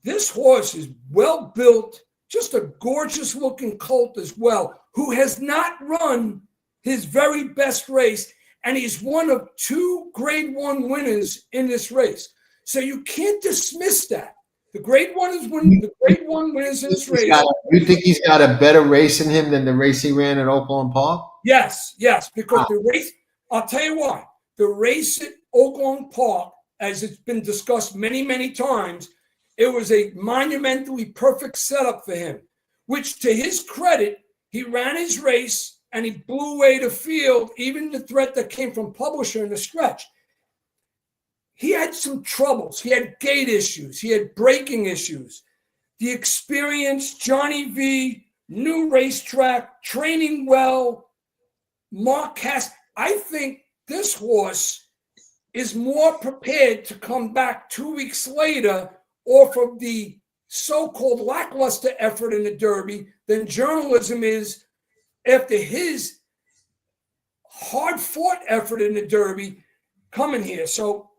This horse is well built, just a gorgeous looking colt as well, who has not run his very best race. And he's one of 2 Grade 1 winners in this race. So you can't dismiss that. The Grade 1 is winning. The Grade 1 winners in this race. You think he's got a better race in him than the race he ran at Oaklawn Park? Yes, because the race, I'll tell you why. The race at Oaklawn Park, as it's been discussed many, many times, it was a monumentally perfect setup for him, which to his credit, he ran his race and he blew away the field, even the threat that came from publisher in the stretch. He had some troubles. He had gait issues. He had braking issues. The experience, Johnny V, new racetrack, training well, Mark Cass. I think this horse is more prepared to come back 2 weeks later off of the so-called lackluster effort in the Derby than journalism is after his hard-fought effort in the Derby coming here. So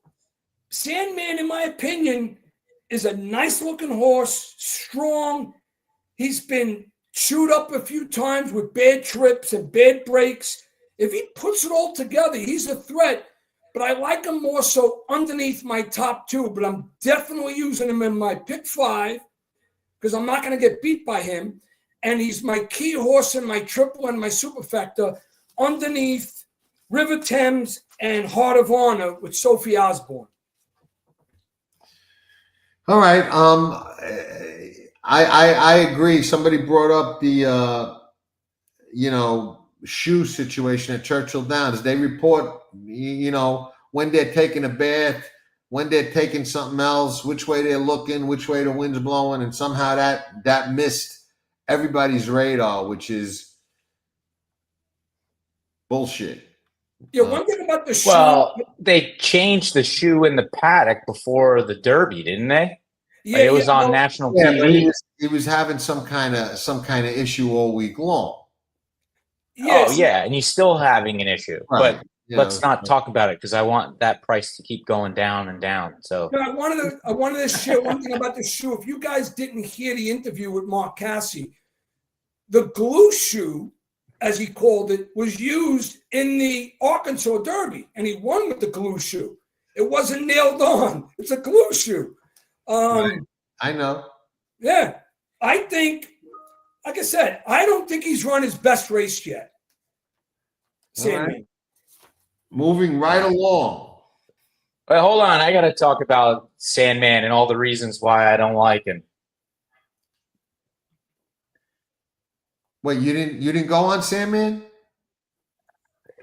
Sandman, in my opinion, is a nice-looking horse, strong. He's been chewed up a few times with bad trips and bad breaks. If he puts it all together, he's a threat. But I like him more so underneath my top 2. But I'm definitely using him in my pick 5 because I'm not going to get beat by him. And he's my key horse in my triple and my superfecta underneath River Thames and Heart of Honor with Sophie Osborne. All right. I agree. Somebody brought up the shoe situation at Churchill Downs. They report when they're taking a bath, when they're taking something else, which way they're looking, which way the wind's blowing, and somehow that missed everybody's radar, which is bullshit. Yeah, one thing about the shoe. Well, they changed the shoe in the paddock before the Derby, didn't they? Yeah, Like it was on well, national Yeah, TV. but he was having some kind of issue all week long. Oh yeah, and he's still having an issue. Right. But let's not talk about it because I want that price to keep going down and down. So I wanted to share one thing about the shoe. If you guys didn't hear the interview with Mark Cassie, the glue shoe, as he called it, was used in the Arkansas Derby, and he won with the glue shoe. It wasn't nailed on. It's a glue shoe. Right. I know. Yeah. I think, like I said, I don't think he's run his best race yet. Right. Moving right along. But hold on, I got to talk about Sandman and all the reasons why I don't like him. Wait, you didn't go on Sandman?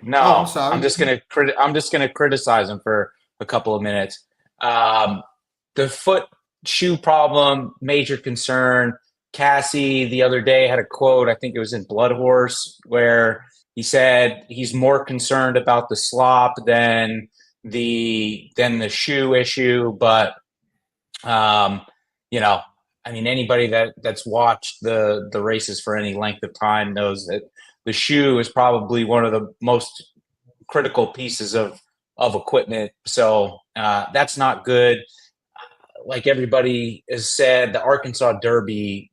No, I'm sorry. I'm just gonna criticize him for a couple of minutes. The foot shoe problem, major concern. Cassie the other day had a quote, I think it was in Blood Horse, where he said he's more concerned about the slop than the shoe issue. But I mean, anybody that's watched the races for any length of time knows that the shoe is probably one of the most critical pieces of equipment. So that's not good. Like everybody has said, the Arkansas Derby,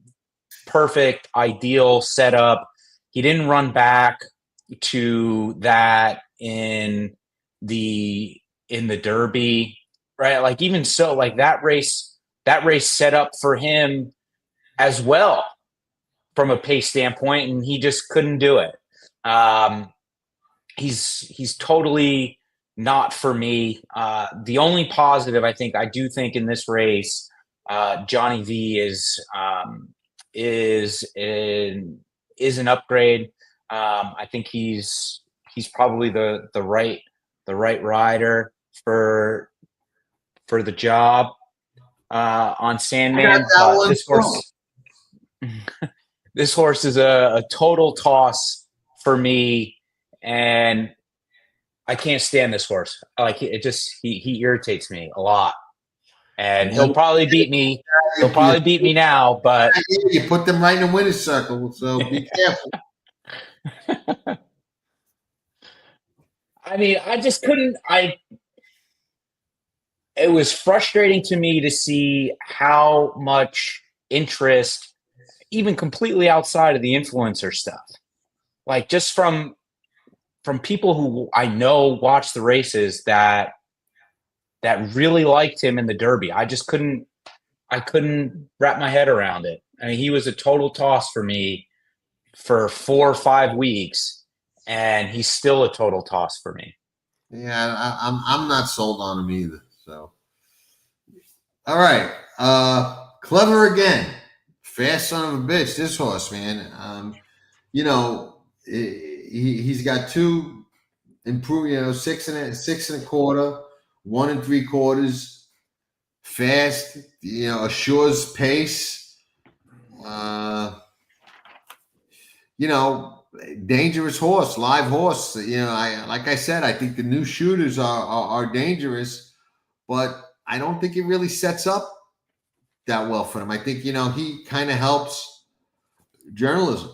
perfect, ideal setup. He didn't run back to that in the Derby, right? Like even so, like that race set up for him as well from a pace standpoint, and he just couldn't do it. He's totally not for me. The only positive I do think in this race, Johnny V is an upgrade. I think he's probably the right rider for the job on Sandman. This horse is a total toss for me, and I can't stand this horse. Like it just he irritates me a lot, and he'll probably beat me. He'll probably beat me now, but you put them right in the winner's circle, so be careful. I mean, I just couldn't. It was frustrating to me to see how much interest, even completely outside of the influencer stuff, like just from people who I know watch the races that really liked him in the Derby. I couldn't wrap my head around it. I mean, he was a total toss for me for 4 or 5 weeks, and he's still a total toss for me. Yeah, I'm not sold on him either. So, all right, Clever again, fast son of a bitch. This horse, man. He's got 2 improve. 6 1/4, 1 3/4, fast. Assures pace. Dangerous horse, live horse. Like I said, I think the new shooters are dangerous, but I don't think it really sets up that well for him. I think he kind of helps journalism.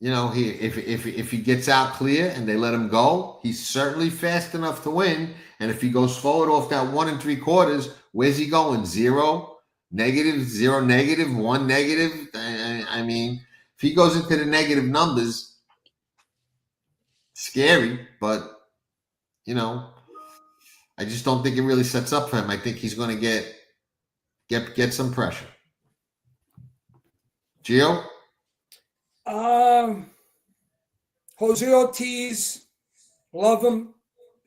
If he gets out clear and they let him go, he's certainly fast enough to win. And if he goes forward off that 1 3/4, where's he going? 0, negative, 0, negative, 1, negative. I mean, if he goes into the negative numbers, scary. But I just don't think it really sets up for him. I think he's going to get some pressure. Geo? Jose Ortiz, love him,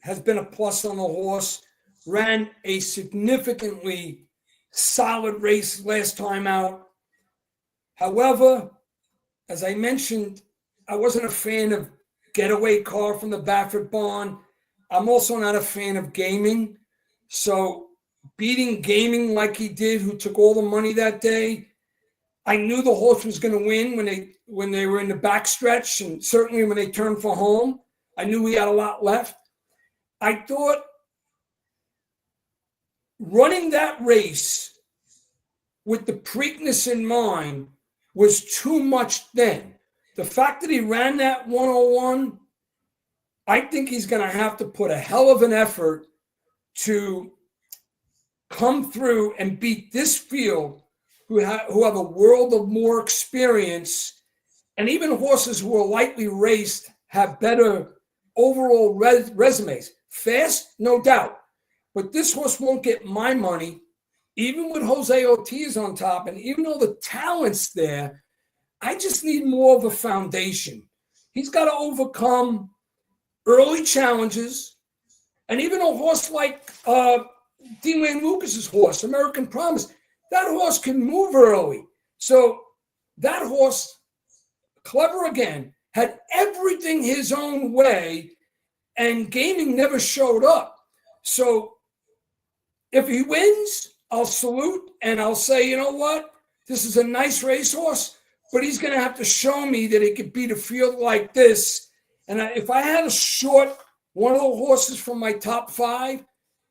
has been a plus on the horse. ran a significantly solid race last time out. However, as I mentioned, I wasn't a fan of Getaway Car from the Baffert barn. I'm also not a fan of Gaming. So beating Gaming like he did, who took all the money that day, I knew the horse was going to win when they were in the backstretch, and certainly when they turned for home. I knew he had a lot left. I thought running that race with the Preakness in mind was too much then. The fact that he ran that 101, I think he's going to have to put a hell of an effort to come through and beat this field who have a world of more experience, and even horses who are lightly raced have better overall resumes. Fast, no doubt. But this horse won't get my money, even with Jose Ortiz on top, and even though the talent's there, I just need more of a foundation. He's got to overcome early challenges, and even a horse like Dean Wayne Lucas's horse, American Promise, that horse can move early. So that horse, Clever Again, had everything his own way, and Gaming never showed up. So if he wins, I'll salute and I'll say, you know what? This is a nice racehorse, but he's going to have to show me that he could beat a field like this. And if I had to short one of the horses from my top 5,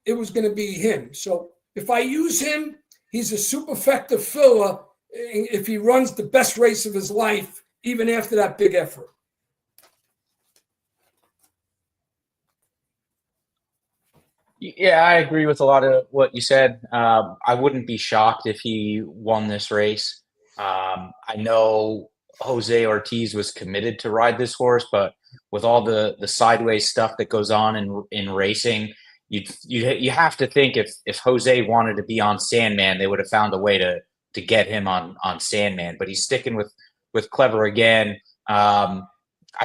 it was going to be him. So if I use him, he's a super effective filler if he runs the best race of his life, even after that big effort. Yeah, I agree with a lot of what you said. I wouldn't be shocked if he won this race. I know Jose Ortiz was committed to ride this horse, but with all the sideways stuff that goes on in racing, you have to think if Jose wanted to be on Sandman, they would have found a way to get him on Sandman. But he's sticking with Clever Again. I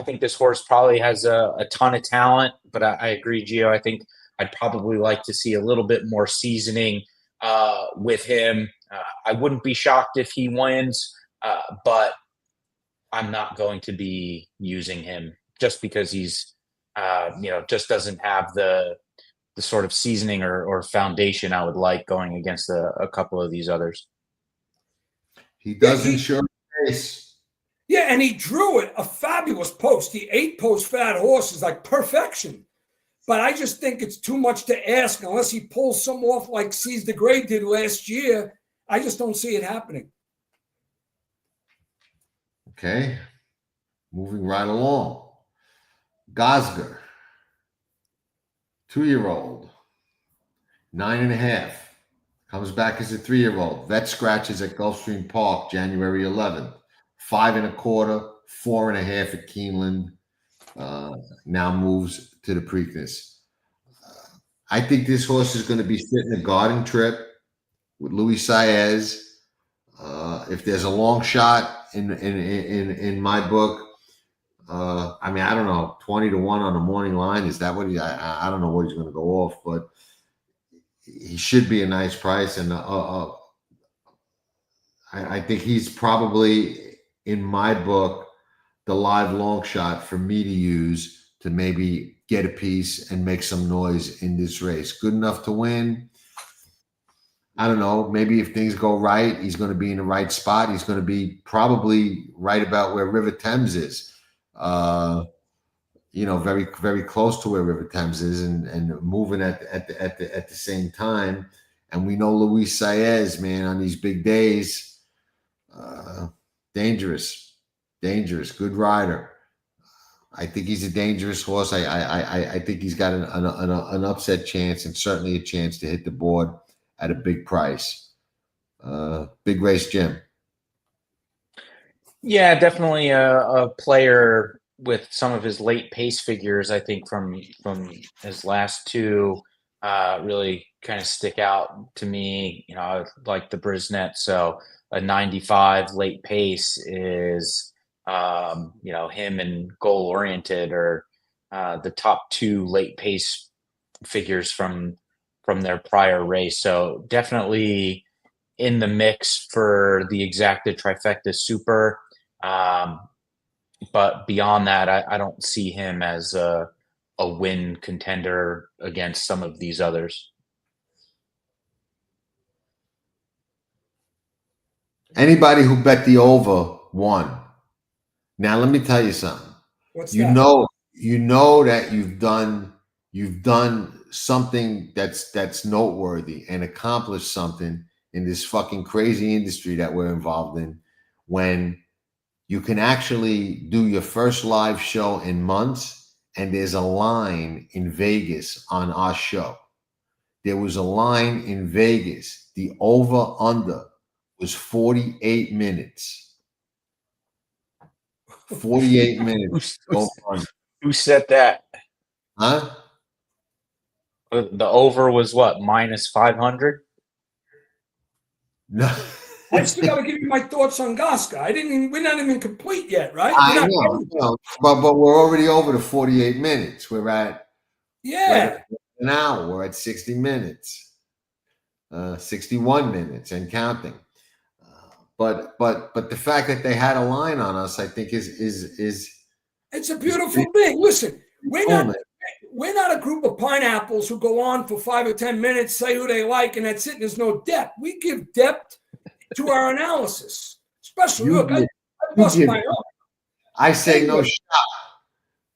think this horse probably has a ton of talent, but I agree, Gio. I think I'd probably like to see a little bit more seasoning with him. I wouldn't be shocked if he wins, but I'm not going to be using him just because he's, just doesn't have the sort of seasoning or foundation I would like going against a couple of these others. He doesn't show face. Yeah, and he drew it a fabulous post. The 8-post for that horse is like perfection. But I just think it's too much to ask unless he pulls some off like Seize the Gray did last year. I just don't see it happening. Okay. Moving right along. Gosger. 2-year-old. 9.5. Comes back as a 3-year-old. Vet scratches at Gulfstream Park, January 11th. 5.25, 4.5 at Keeneland. Now moves to the Preakness. I think this horse is going to be sitting a Garden Trip with Luis Saez. If there's a long shot in my book, I mean, I don't know, 20-1 on the morning line. Is that what I don't know what he's going to go off, but he should be a nice price. And I think he's probably, in my book, the live long shot for me to use to maybe get a piece and make some noise in this race. Good enough to win. I don't know. Maybe if things go right, he's going to be in the right spot. He's going to be probably right about where River Thames is. Very, very close to where River Thames is, and moving at the same time. And we know Luis Saez, man, on these big days, dangerous, good rider. I think he's a dangerous horse. I think he's got an upset chance, and certainly a chance to hit the board at a big price. Big race, Jim. Yeah, definitely a player with some of his late pace figures. I think from his last two really kind of stick out to me. Like the Brisnet. So a 95 late pace is him and Goal Oriented are the top 2 late pace figures from their prior race. So definitely in the mix for the exacted trifecta super. But beyond that, I don't see him as a win contender against some of these others. Anybody who bet the over won. Now let me tell you something. What's You that? know that you've done something that's noteworthy and accomplished something in this fucking crazy industry that we're involved in when you can actually do your first live show in months, and there's a line in Vegas on our show. There was a line in Vegas. The over-under was 48 minutes. 48 minutes. Who set that? Huh? The over was what, minus 500? No. I still got to give you my thoughts on Gasca. We're not even complete yet, right? I know, but we're already over the 48 minutes. We're at an hour. We're at 60 minutes, 61 minutes and counting. But the fact that they had a line on us, I think is it's a beautiful thing. Listen, we're not a group of pineapples who go on for 5 or 10 minutes, say who they like, and that's it. There's no depth. We give depth to our analysis. Especially, look, I bust my own. I say no shot.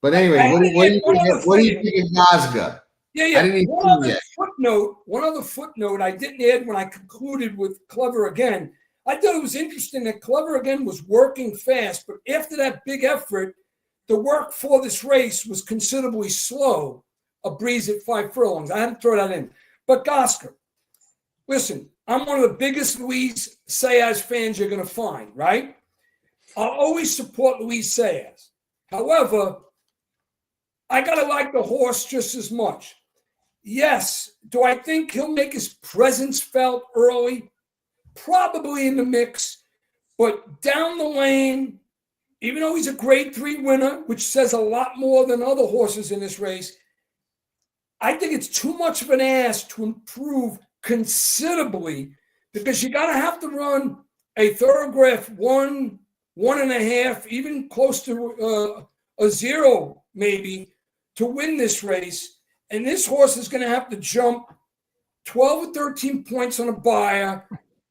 But anyway, what do you think of Gazga? Yeah. I didn't even see yet. One other footnote I didn't add when I concluded with Clever Again. I thought it was interesting that Clever Again was working fast, but after that big effort, the work for this race was considerably slow. A breeze at 5 furlongs. I had to throw that in. But Gasca, listen, I'm one of the biggest Luis Saez fans you're going to find, right? I'll always support Luis Saez. However, I got to like the horse just as much. Yes, do I think he'll make his presence felt early? Probably in the mix. But down the lane, even though he's a grade 3 winner, which says a lot more than other horses in this race, I think it's too much of an ask to improve considerably, because you got to have to run a Thorograph 1, 1.5, even close to a 0 maybe to win this race. And this horse is going to have to jump 12 or 13 points on a buyer.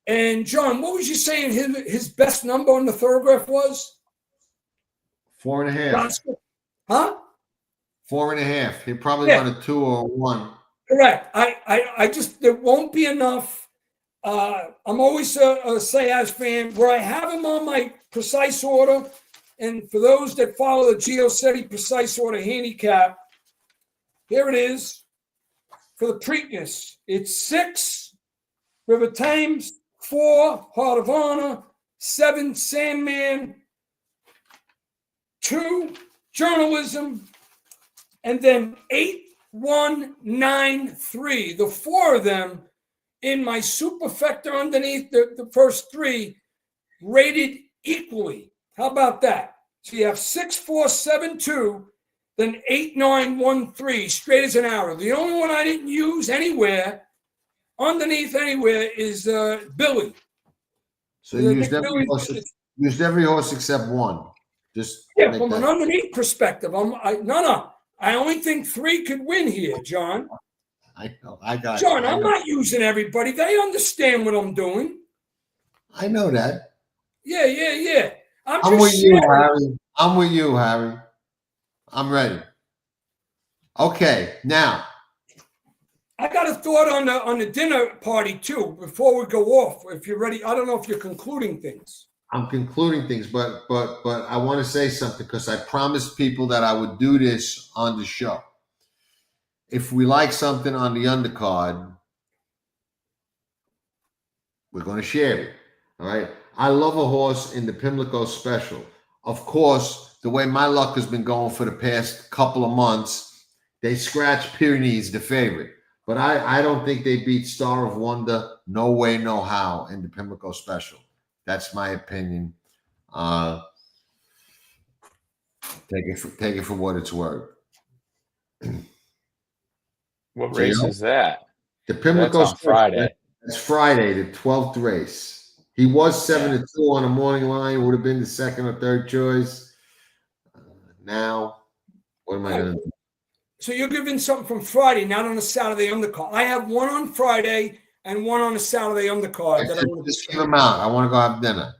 And John, what was you saying his best number on the Thorograph was? 4.5. Huh? 4.5. He'll probably run a 2 or a 1. Correct. I just, there won't be enough. I'm always a Saez fan. Where I have him on my precise order, and for those that follow the Geo precise order handicap, here it is for the Preakness. It's 6 River Thames, 4 Heart of Honor, 7 Sandman, 2 Journalism, and then 8, 1, 9, 3. The 4 of them in my superfecta underneath the first 3 rated equally. How about that? So you have 6, 4, 7, 2, then 8, 9, 1, 3, straight as an arrow. The only one I didn't use anywhere, underneath anywhere, is Billy. So you used every horse except 1. Just from an underneath perspective. I only think 3 could win here, John. I know. I got John, you. I'm not using everybody. They understand what I'm doing. I know that. Yeah. I'm with you, Harry. I'm with you, Harry. I'm ready. Okay, now. I got a thought on the dinner party too, before we go off. If you're ready, I don't know if you're concluding things. I'm concluding things, but I want to say something, because I promised people that I would do this on the show. If we like something on the undercard, we're going to share it. All right. I love a horse in the Pimlico Special. Of course, the way my luck has been going for the past couple of months, they scratch Pyrenees, the favorite. But I don't think they beat Star of Wonder. No way, no how in the Pimlico Special. That's my opinion. Take it for what it's worth. What race is that? The Pimlico That's on Friday. That's Friday, the 12th race. He was 7-2 on the morning line. Would have been the second or third choice. Now, what am I going to do? So you're giving something from Friday, not on a Saturday undercard. I have one on Friday and one on a Saturday undercard. Just give them out. I want to go have dinner.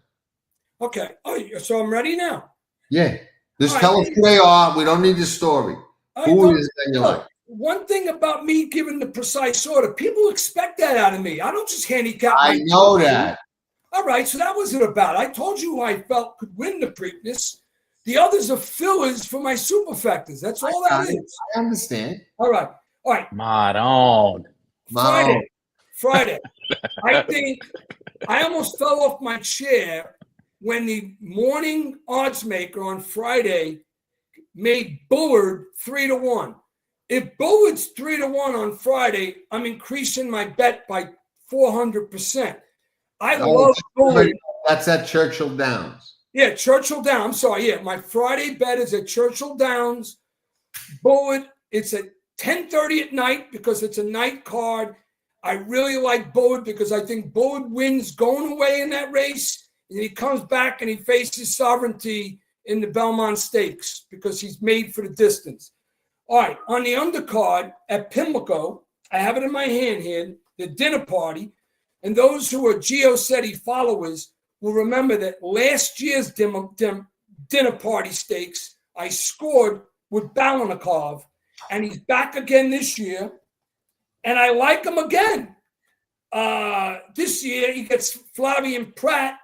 Okay. Oh, so I'm ready now. Yeah. Just tell us who they are. We don't need the story. Who is it you like? One thing about me giving the precise order, people expect that out of me. I don't just handicap. I know that. All right, so that was it about. I told you who I felt could win the Preakness. The others are fillers for my superfectors. That's all that is. I understand. All right. Madon. Friday. I think I almost fell off my chair when the morning odds maker on Friday made Bullard 3-1. If Bullard's 3-1 on Friday, I'm increasing my bet by 400%. I love Bullard. That's at Churchill Downs. Yeah, Churchill Downs. I'm sorry. Yeah, my Friday bet is at Churchill Downs. Bullard, it's at 10:30 at night because it's a night card. I really like Bullard because I think Bullard wins going away in that race. And he comes back and he faces Sovereignty in the Belmont Stakes because he's made for the distance. All right, on the undercard at Pimlico, I have it in my hand here, the dinner party. And those who are Geo followers will remember that last year's dinner party stakes, I scored with Balanikov, and he's back again this year, and I like him again. This year, he gets Flavian Pratt.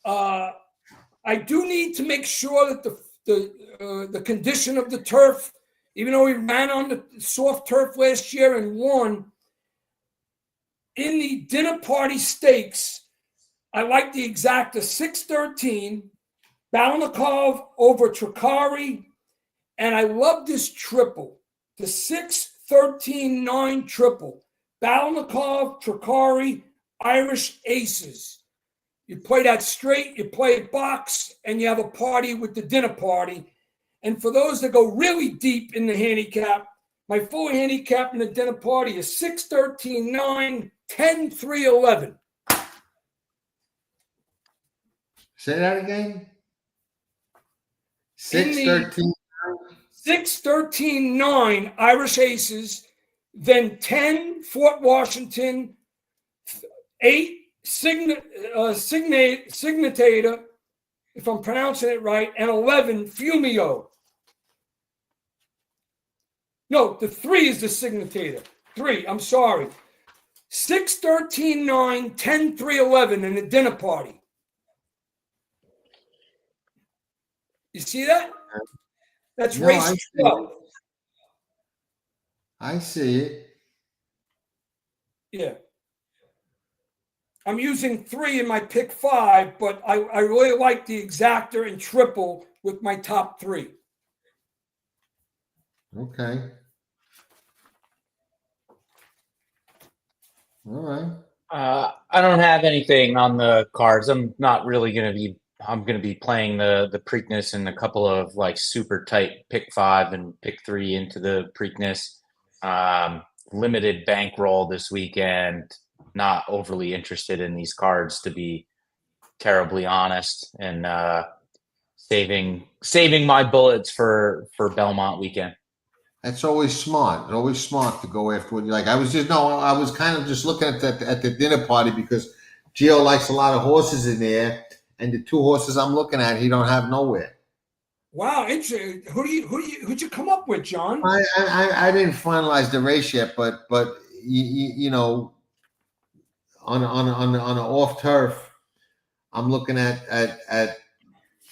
I do need to make sure that the condition of the turf, even though he ran on the soft turf last year and won, in the dinner party stakes, I like the exacta 6-13, Balanikov over Tricari, and I love this triple, the 6-13-9 triple, Balanikov, Tricari, Irish Aces. You play that straight, you play it box, and you have a party with the dinner party. And for those that go really deep in the handicap, my full handicap in the dinner party is 6-13-9, 10-3-11. Say that again. 6-13. 6-13-9 Irish Aces, then 10 Fort Washington, 8 Signatator, if I'm pronouncing it right, and 11 Fumio. No, the 3 is the Signatator. 3, I'm sorry. 6-13-9, 10-3-11 in the dinner party. You see that? That's race 12. I see it. Yeah. I'm using 3 in my pick 5, but I really like the exacta and triple with my top 3. Okay. All right. I don't have anything on the cards. I'm not really going to be. I'm going to be playing the Preakness and a couple of like super tight pick 5 and pick 3 into the Preakness. Limited bankroll this weekend. Not overly interested in these cards, to be terribly honest, and saving my bullets for Belmont weekend. That's always smart. Always smart to go after what you like. I was kind of just looking at the dinner party because Geo likes a lot of horses in there, and the 2 horses I'm looking at, he don't have nowhere. Wow, interesting. Who'd you come up with, John? I didn't finalize the race yet, but you know, on an off turf, I'm looking at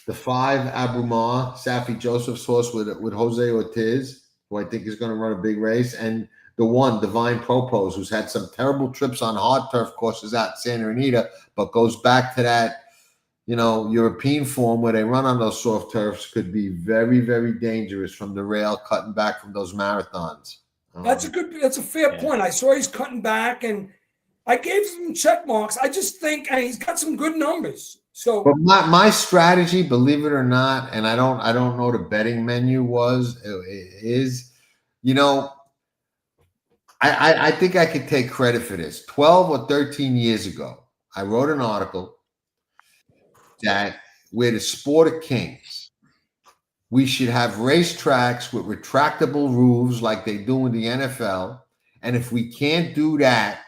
the 5 Abrumar, Safi Joseph's horse with Jose Ortiz, who I think is going to run a big race, and the 1 Divine Propose, who's had some terrible trips on hard turf courses out Santa Anita, but goes back to that, you know, European form where they run on those soft turfs, could be very, very dangerous from the rail, cutting back from those marathons. That's a fair point. I saw he's cutting back, and I gave him check marks. I just think he's got some good numbers. So, but my strategy, believe it or not, and I don't know the betting menu is, you know, I think I could take credit for this. 12 or 13 years ago, I wrote an article that we're the sport of kings. We should have racetracks with retractable roofs like they do in the NFL. And if we can't do that,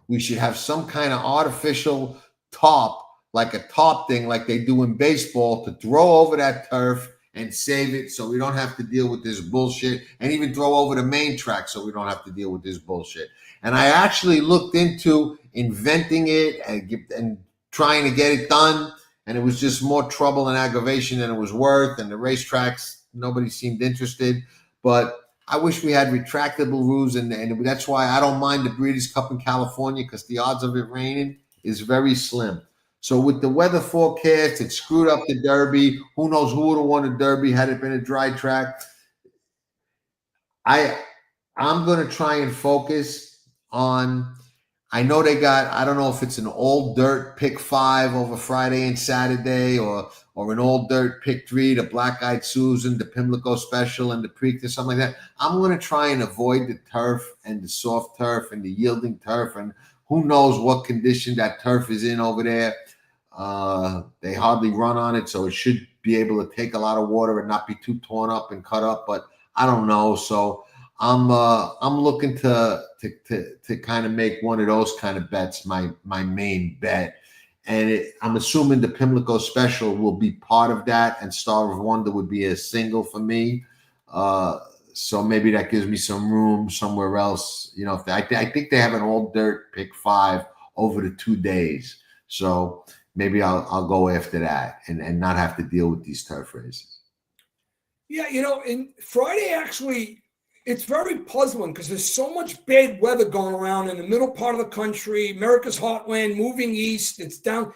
we should have some kind of artificial top, like a top thing like they do in baseball, to throw over that turf and save it so we don't have to deal with this bullshit, and even throw over the main track so we don't have to deal with this bullshit. And I actually looked into inventing it and trying to get it done, and it was just more trouble and aggravation than it was worth, and the racetracks, nobody seemed interested. But I wish we had retractable roofs, and that's why I don't mind the Breeders' Cup in California, because the odds of it raining is very slim. So with the weather forecast, it screwed up the Derby. Who knows who would have won the Derby had it been a dry track? I'm going to try and focus on, I know they got, I don't know if it's an old dirt pick 5 over Friday and Saturday, or an old dirt pick 3, the Black Eyed Susan, the Pimlico Special, and the Preakness, something like that. I'm going to try and avoid the turf and the soft turf and the yielding turf, and who knows what condition that turf is in over there. They hardly run on it, so it should be able to take a lot of water and not be too torn up and cut up. But I don't know. So I'm looking to kind of make one of those kind of bets my main bet, and I'm assuming the Pimlico Special will be part of that, and Star of Wonder would be a single for me. So maybe that gives me some room somewhere else. You know, I think they have an old dirt pick 5 over the 2 days, so maybe I'll go after that and not have to deal with these turf races. Yeah, you know, in Friday, actually, it's very puzzling because there's so much bad weather going around in the middle part of the country, America's heartland, moving east. It's down.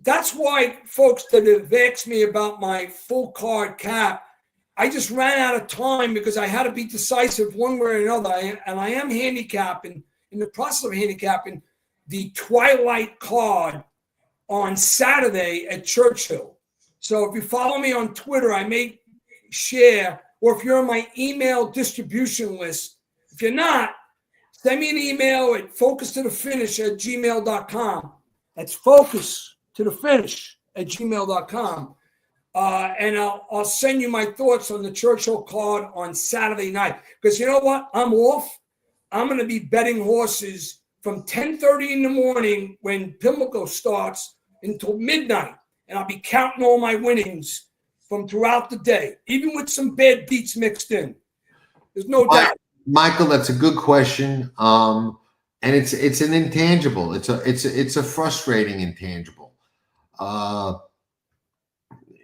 That's why folks that have asked me about my full card cap, I just ran out of time because I had to be decisive one way or another. And I am handicapping, in the process of handicapping, the Twilight card on Saturday at Churchill. So if you follow me on Twitter, I may share, or if you're on my email distribution list. If you're not, send me an email at focustotofinish@gmail.com. That's focustotofinish@gmail.com. And I'll send you my thoughts on the Churchill card on Saturday night. Because you know what? I'm off. I'm going to be betting horses from 10:30 in the morning when Pimlico starts until midnight. And I'll be counting all my winnings from throughout the day, even with some bad beats mixed in. There's no doubt. Michael, that's a good question. And it's an intangible. It's a frustrating intangible.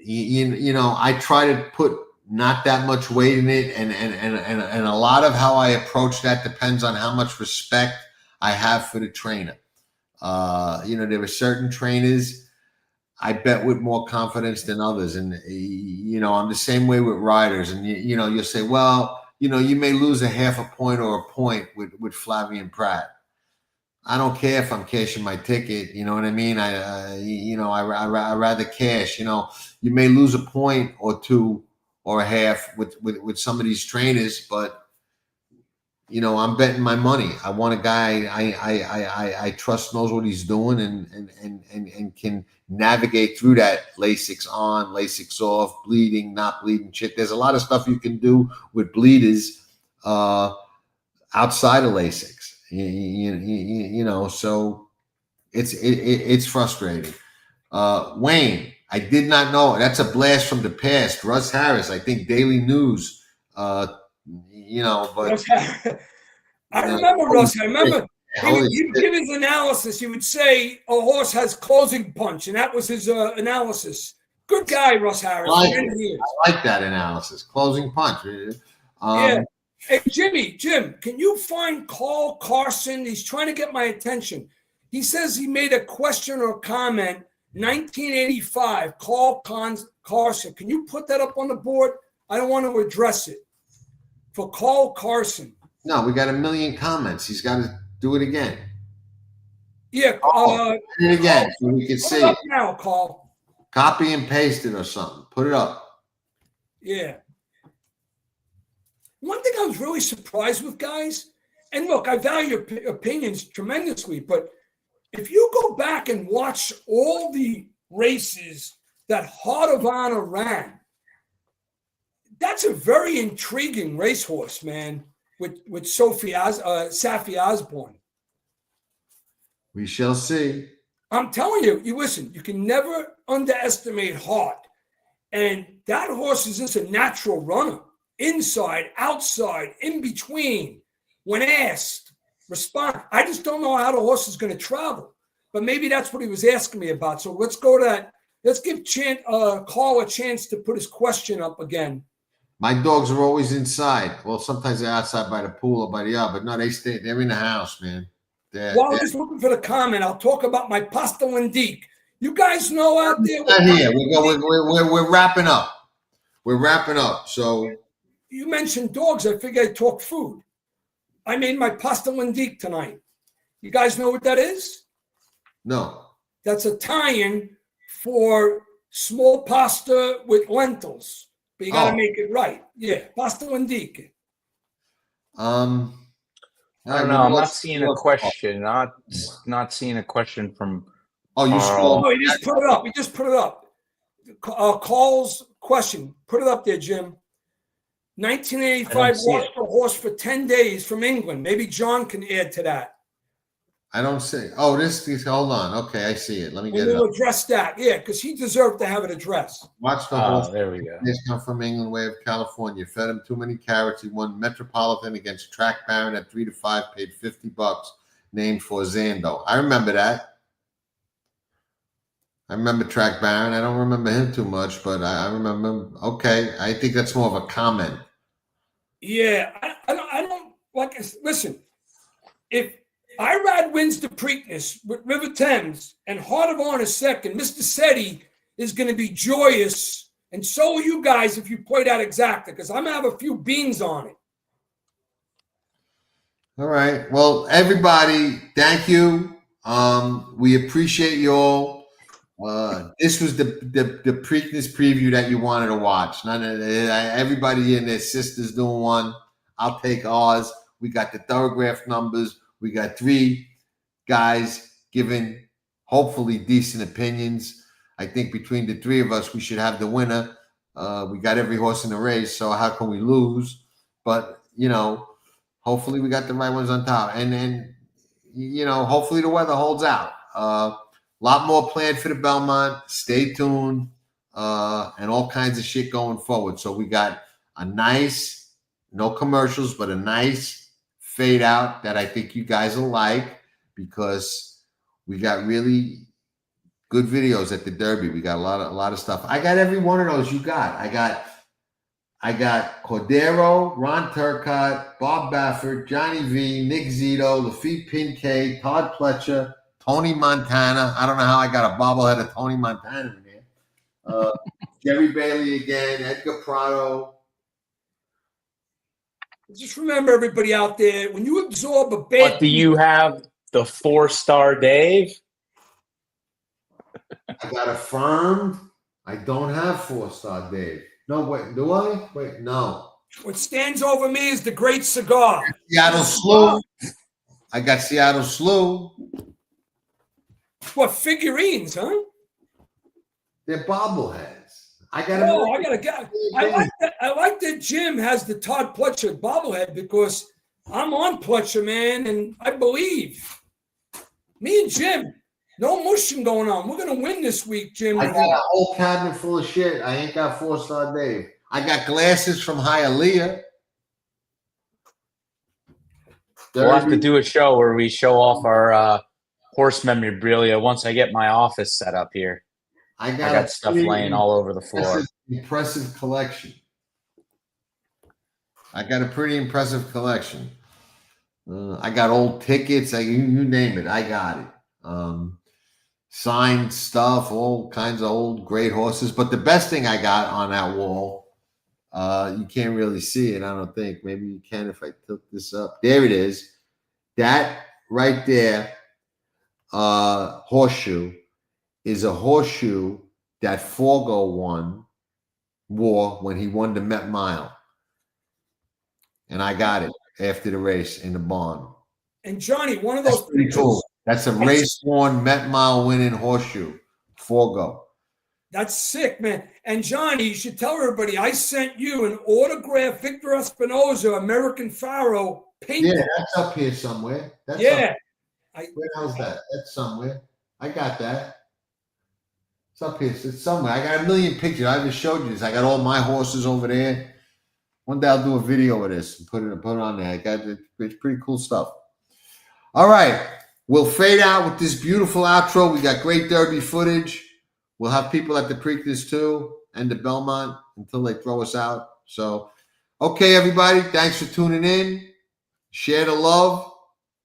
You know, I try to put not that much weight in it, and a lot of how I approach that depends on how much respect I have for the trainer. You know, there are certain trainers I bet with more confidence than others, and you know, I'm the same way with riders. And you know, you'll say, well, you know, you may lose a half a point or a point with Flavien Prat. I don't care if I'm cashing my ticket. You know what I mean? I rather cash. You know, you may lose a point or two or a half with some of these trainers, but you know, I'm betting my money. I want a guy I trust, knows what he's doing, and can navigate through that Lasix on, Lasix off, bleeding, not bleeding shit. There's a lot of stuff you can do with bleeders outside of Lasix. You know, so it's frustrating. Wayne, I did not know. That's a blast from the past. Russ Harris, I think Daily News. You know, but I remember Russ. I remember he would give his analysis. He would say a horse has closing punch, and that was his analysis. Good guy, Russ Harris. I like that analysis. Closing punch. Yeah. Hey, Jim, can you find Carl Carson? He's trying to get my attention. He says he made a question or comment, 1985, Carl Carson. Can you put that up on the board? I don't want to address it. For Carl Carson. No, we got a million comments. He's got to do it again. Yeah. Do it again so we can see it. Now, Carl. Copy and paste it or something. Put it up. Yeah. One thing I was really surprised with, guys, And look, I value your opinions tremendously, but if you go back and watch all the races that Heart of Honor ran, that's a very intriguing racehorse, man, with Safi Osborne. We shall see. I'm telling you, listen, you can never underestimate Heart. And that horse is just a natural runner. Inside, outside, in between. When asked, respond. I just don't know how the horse is going to travel. But maybe that's what he was asking me about. So let's go to that. Let's give Carl a chance to put his question up again. My dogs are always inside. Well, sometimes they're outside by the pool or by the yard, but no, they're in the house, man. While he's looking for the comment, I'll talk about my pasta Lendique. You guys know out there. Not here. We're wrapping up. We're wrapping up. So you mentioned dogs. I figured I'd talk food. I made my pasta Lendique tonight. You guys know what that is? No. That's Italian for small pasta with lentils. But you got to make it right. Yeah, pasta Lendique. I don't know. I'm not seeing a question. Not seeing a question from. Oh, you scrolled. Oh, he just put it up. He just put it up. Carl's question. Put it up there, Jim. 1985 watched a horse for 10 days from England. Maybe John can add to that. I don't see. Oh, this. Hold on. Okay, I see it. Let me get it. We'll address that. Yeah, because he deserved to have it addressed. Watch the horse. There we go. He's come from England, way of California. Fed him too many carrots. He won Metropolitan against Track Baron at 3 to 5. Paid $50. Named for Zando. I remember that. I remember Track Baron. I don't remember him too much, but I remember him. Okay, I think that's more of a comment. Yeah, I don't like. Listen, if Irad wins the Preakness with River Thames and Heart of Honor second, Mr. Setti is going to be joyous, and so are you guys if you play that exacta, because I'm going to have a few beans on it. All right. Well, everybody, thank you. We appreciate you all. This was the Preakness preview that you wanted to watch. Everybody and their sisters doing one. I'll take ours. We got the Thorograph numbers. We got 3 guys giving hopefully decent opinions. I think between the 3 of us, we should have the winner. We got every horse in the race, so how can we lose? But, hopefully we got the right ones on top. And then, hopefully the weather holds out. A lot more planned for the Belmont. Stay tuned. And all kinds of shit going forward. So we got a nice, no commercials, but a nice fade out that I think you guys will like, because we got really good videos at the Derby. We got a lot of stuff. I got every one of those you got. I got Cordero, Ron Turcotte, Bob Baffert, Johnny V, Nick Zito, Lafitte Pincay, Todd Pletcher, Tony Montana. I don't know how I got a bobblehead of Tony Montana in there. Jerry Bailey again, Edgar Prado. Just remember, everybody out there, when you absorb a bad. But do you have the 4-star Dave? I got affirmed. I don't have 4-star Dave. No, wait, do I? Wait, no. What stands over me is the great cigar. Seattle Slew. I got Seattle Slew. What, figurines, huh? They're bobbleheads. I like that Jim has the Todd Pletcher bobblehead, because I'm on Pletcher, man, and I believe. Me and Jim, no mushing going on. We're going to win this week, Jim. I got a whole cabinet full of shit. I ain't got 4-star Dave. I got glasses from Hialeah. We'll have to do a show where we show off our horse memorabilia once I get my office set up here. I got stuff laying all over the floor. Impressive collection. I got a pretty impressive collection. I got old tickets. You name it. I got it. Signed stuff, all kinds of old great horses. But the best thing I got on that wall, you can't really see it, I don't think. Maybe you can if I tilt this up. There it is. That right there, horseshoe, is a horseshoe that Forgo wore when he won the Met Mile. And I got it. after the race in the barn. And Johnny, one of those That's pretty cool. That's a race-worn Met Mile winning horseshoe. Forgo. That's sick, man. And Johnny, you should tell everybody I sent you an autographed Victor Espinoza American Pharaoh painting. Yeah, that's up here somewhere. That's yeah. Where the hell's that? That's somewhere. I got that. It's up here. It's somewhere. I got a million pictures. I just showed you this. I got all my horses over there. One day I'll do a video of this and put it on there. It's pretty cool stuff. All right. We'll fade out with this beautiful outro. We got great Derby footage. We'll have people at the Preakness too and the Belmont until they throw us out. So, okay, everybody. Thanks for tuning in. Share the love.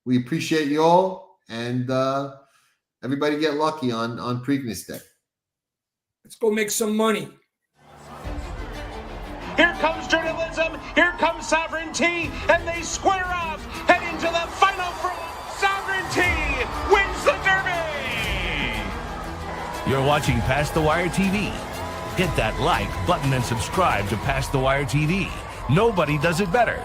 We appreciate you all. And everybody get lucky on Preakness Day. Let's go make some money. Here comes journalism. Here comes sovereignty. And they square off, heading to the final furlong. Sovereignty wins the Derby. You're watching Past the Wire TV. Hit that like button and subscribe to Past the Wire TV. Nobody does it better.